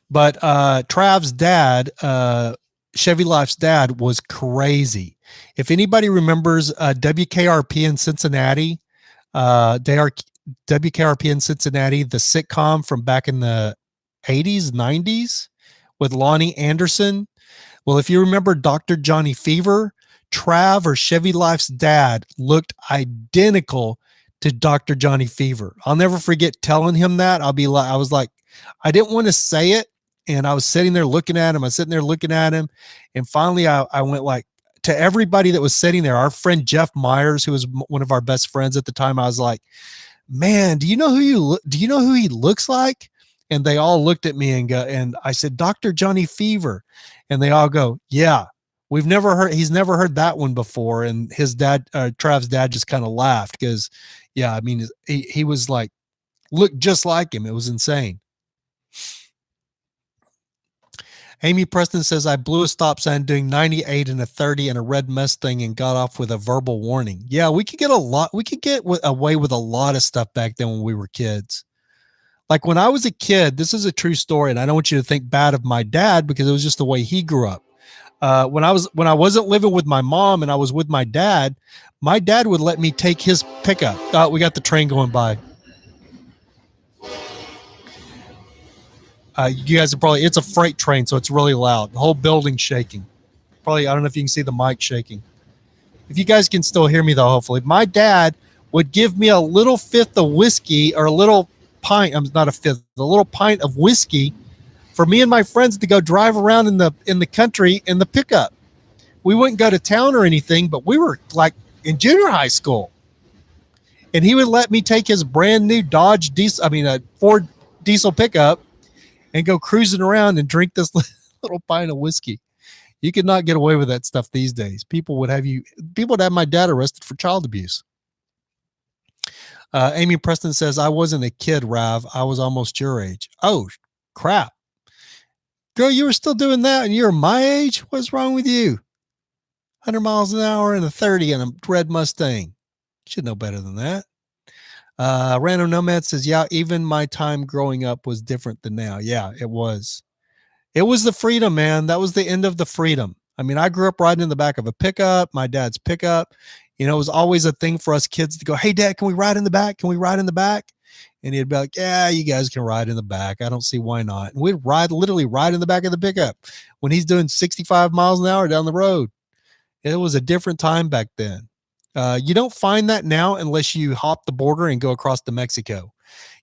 But Trav's dad, Chevy Life's dad, was crazy. If anybody remembers WKRP in Cincinnati, WKRP in Cincinnati, the sitcom from back in the 80s, 90s with Lonnie Anderson. Well, if you remember Dr. Johnny Fever, Trav or Chevy Life's dad looked identical to Dr. Johnny Fever. I'll never forget telling him that. I was like, I didn't want to say it. And I was sitting there looking at him. And finally I went like to everybody that was sitting there, our friend Jeff Myers, who was one of our best friends at the time. I was like, man, do you know who he looks like? And they all looked at me and I said, Dr. Johnny Fever. And they all go, yeah, he's never heard that one before. And his dad, Trav's dad, just kind of laughed because, yeah, I mean, he was like, looked just like him. It was insane. Amy Preston says, I blew a stop sign doing 98 and a 30 and a red Mustang and got off with a verbal warning. Yeah, we could get away with a lot of stuff back then when we were kids. Like when I was a kid, this is a true story, and I don't want you to think bad of my dad because it was just the way he grew up. When I wasn't living with my mom and I was with my dad would let me take his pickup. Oh, we got the train going by. You guys are probably, it's a freight train, so it's really loud. The whole building's shaking. Probably, I don't know if you can see the mic shaking. If you guys can still hear me though, hopefully. My dad would give me a little fifth of whiskey or a little pint, not a fifth, a little pint of whiskey for me and my friends to go drive around in the country in the pickup. We wouldn't go to town or anything, but we were like in junior high school. And he would let me take his brand new Ford diesel pickup and go cruising around and drink this little pint of whiskey. You could not get away with that stuff these days. People would have my dad arrested for child abuse. Amy Preston says, I wasn't a kid, Rav. I was almost your age. Oh, crap. Girl, you were still doing that and you're my age? What's wrong with you? 100 miles an hour and a 30 and a red Mustang. Should know better than that. Random Nomad says, yeah, even my time growing up was different than now. Yeah, it was. It was the freedom, man. That was the end of the freedom. I mean, I grew up riding in the back of a pickup, my dad's pickup. You know, it was always a thing for us kids to go, hey, Dad, can we ride in the back? Can we ride in the back? And he'd be like, yeah, you guys can ride in the back. I don't see why not. And we'd literally ride in the back of the pickup when he's doing 65 miles an hour down the road. It was a different time back then. You don't find that now unless you hop the border and go across to Mexico.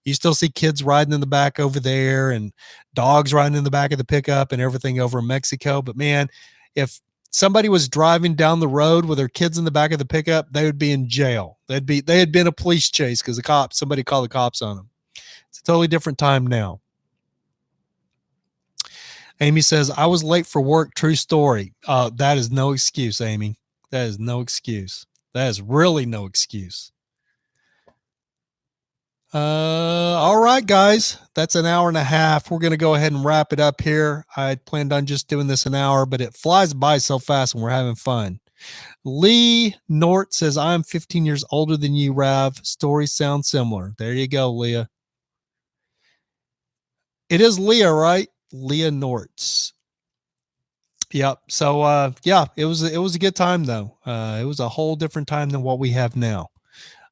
You still see kids riding in the back over there and dogs riding in the back of the pickup and everything over in Mexico. But man, if somebody was driving down the road with their kids in the back of the pickup, they would be in jail. They had been a police chase because somebody called the cops on them. It's a totally different time now. Amy says, I was late for work. True story. That is no excuse, Amy. That is no excuse. That is really no excuse. All right, guys, that's an hour and a half. We're going to go ahead and wrap it up here. I had planned on just doing this an hour, but it flies by so fast when we're having fun. Lee Nort says, I'm 15 years older than you, Rav. Stories sound similar. There you go, Leah. It is Leah, right? Leah Norts. Yep. So, yeah, it was a good time though. It was a whole different time than what we have now.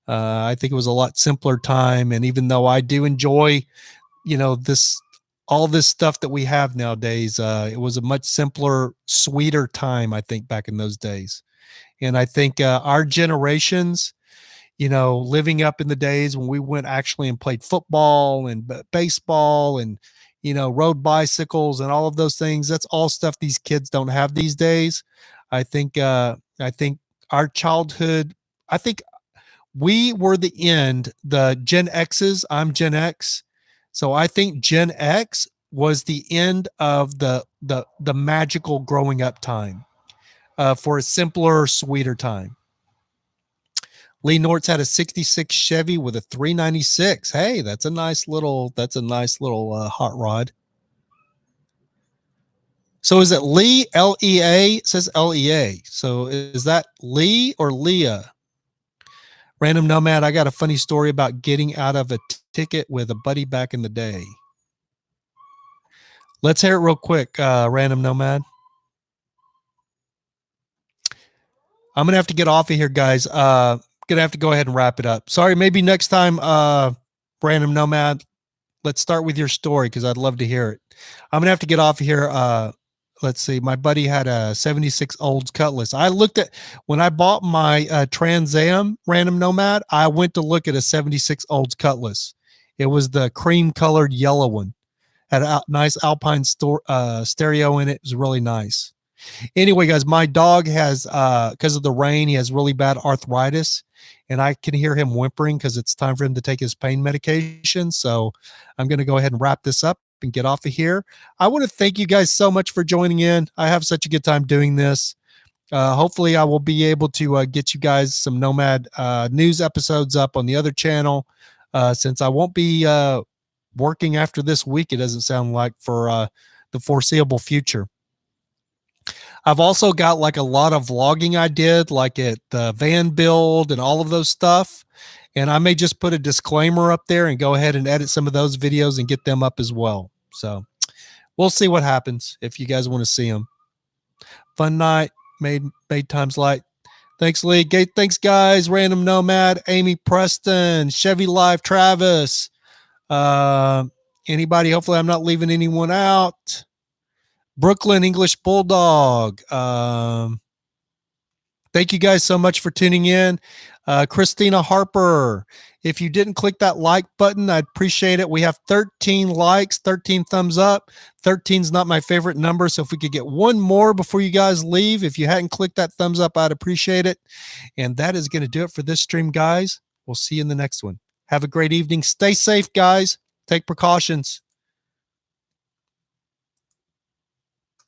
I think it was a lot simpler time. And even though I do enjoy, you know, all this stuff that we have nowadays, it was a much simpler, sweeter time, I think, back in those days. And I think our generations, you know, living up in the days when we went actually and played football and baseball and, you know, rode bicycles and all of those things, that's all stuff these kids don't have these days. I think our childhood, I think we were the Gen X's. I'm Gen X. So I think Gen X was the end of the magical growing up time for a simpler, sweeter time. Lee Nort's had a 66 Chevy with a 396. Hey, that's a nice little hot rod. So is it Lee, L-E-A? It says L-E-A. So is that Lee or Leah? Random Nomad, I got a funny story about getting out of a ticket with a buddy back in the day. Let's hear it real quick, Random Nomad. I'm going to have to get off of here, guys. Going to have to go ahead and wrap it up. Sorry, maybe next time, Random Nomad, let's start with your story because I'd love to hear it. I'm going to have to get off of here. Let's see. My buddy had a 76 Olds Cutlass. I looked at, when I bought my Trans Am, Random Nomad, I went to look at a 76 Olds Cutlass. It was the cream colored yellow one. Had a nice Alpine stereo in it. It was really nice. Anyway, guys, my dog has, because of the rain, he has really bad arthritis, and I can hear him whimpering because it's time for him to take his pain medication. So I'm going to go ahead and wrap this up and get off of here. I want to thank you guys so much for joining in. I have such a good time doing this. Hopefully I will be able to get you guys some Nomad news episodes up on the other channel, since I won't be working after this week, it doesn't sound like, for the foreseeable future. I've also got like a lot of vlogging I did, like at the van build and all of those stuff. And I may just put a disclaimer up there and go ahead and edit some of those videos and get them up as well. So we'll see what happens if you guys want to see them. Fun night, made times light. Thanks, Lee. Thanks, guys. Random Nomad, Amy Preston, Chevy Life, Travis. Anybody? Hopefully I'm not leaving anyone out. Brooklyn English Bulldog. Thank you guys so much for tuning in. Christina Harper, if you didn't click that like button, I'd appreciate it. We have 13 likes, 13 thumbs up. 13 is not my favorite number, so if we could get one more before you guys leave, if you hadn't clicked that thumbs up, I'd appreciate it. And that is going to do it for this stream, guys. We'll see you in the next one. Have a great evening. Stay safe, guys. Take precautions.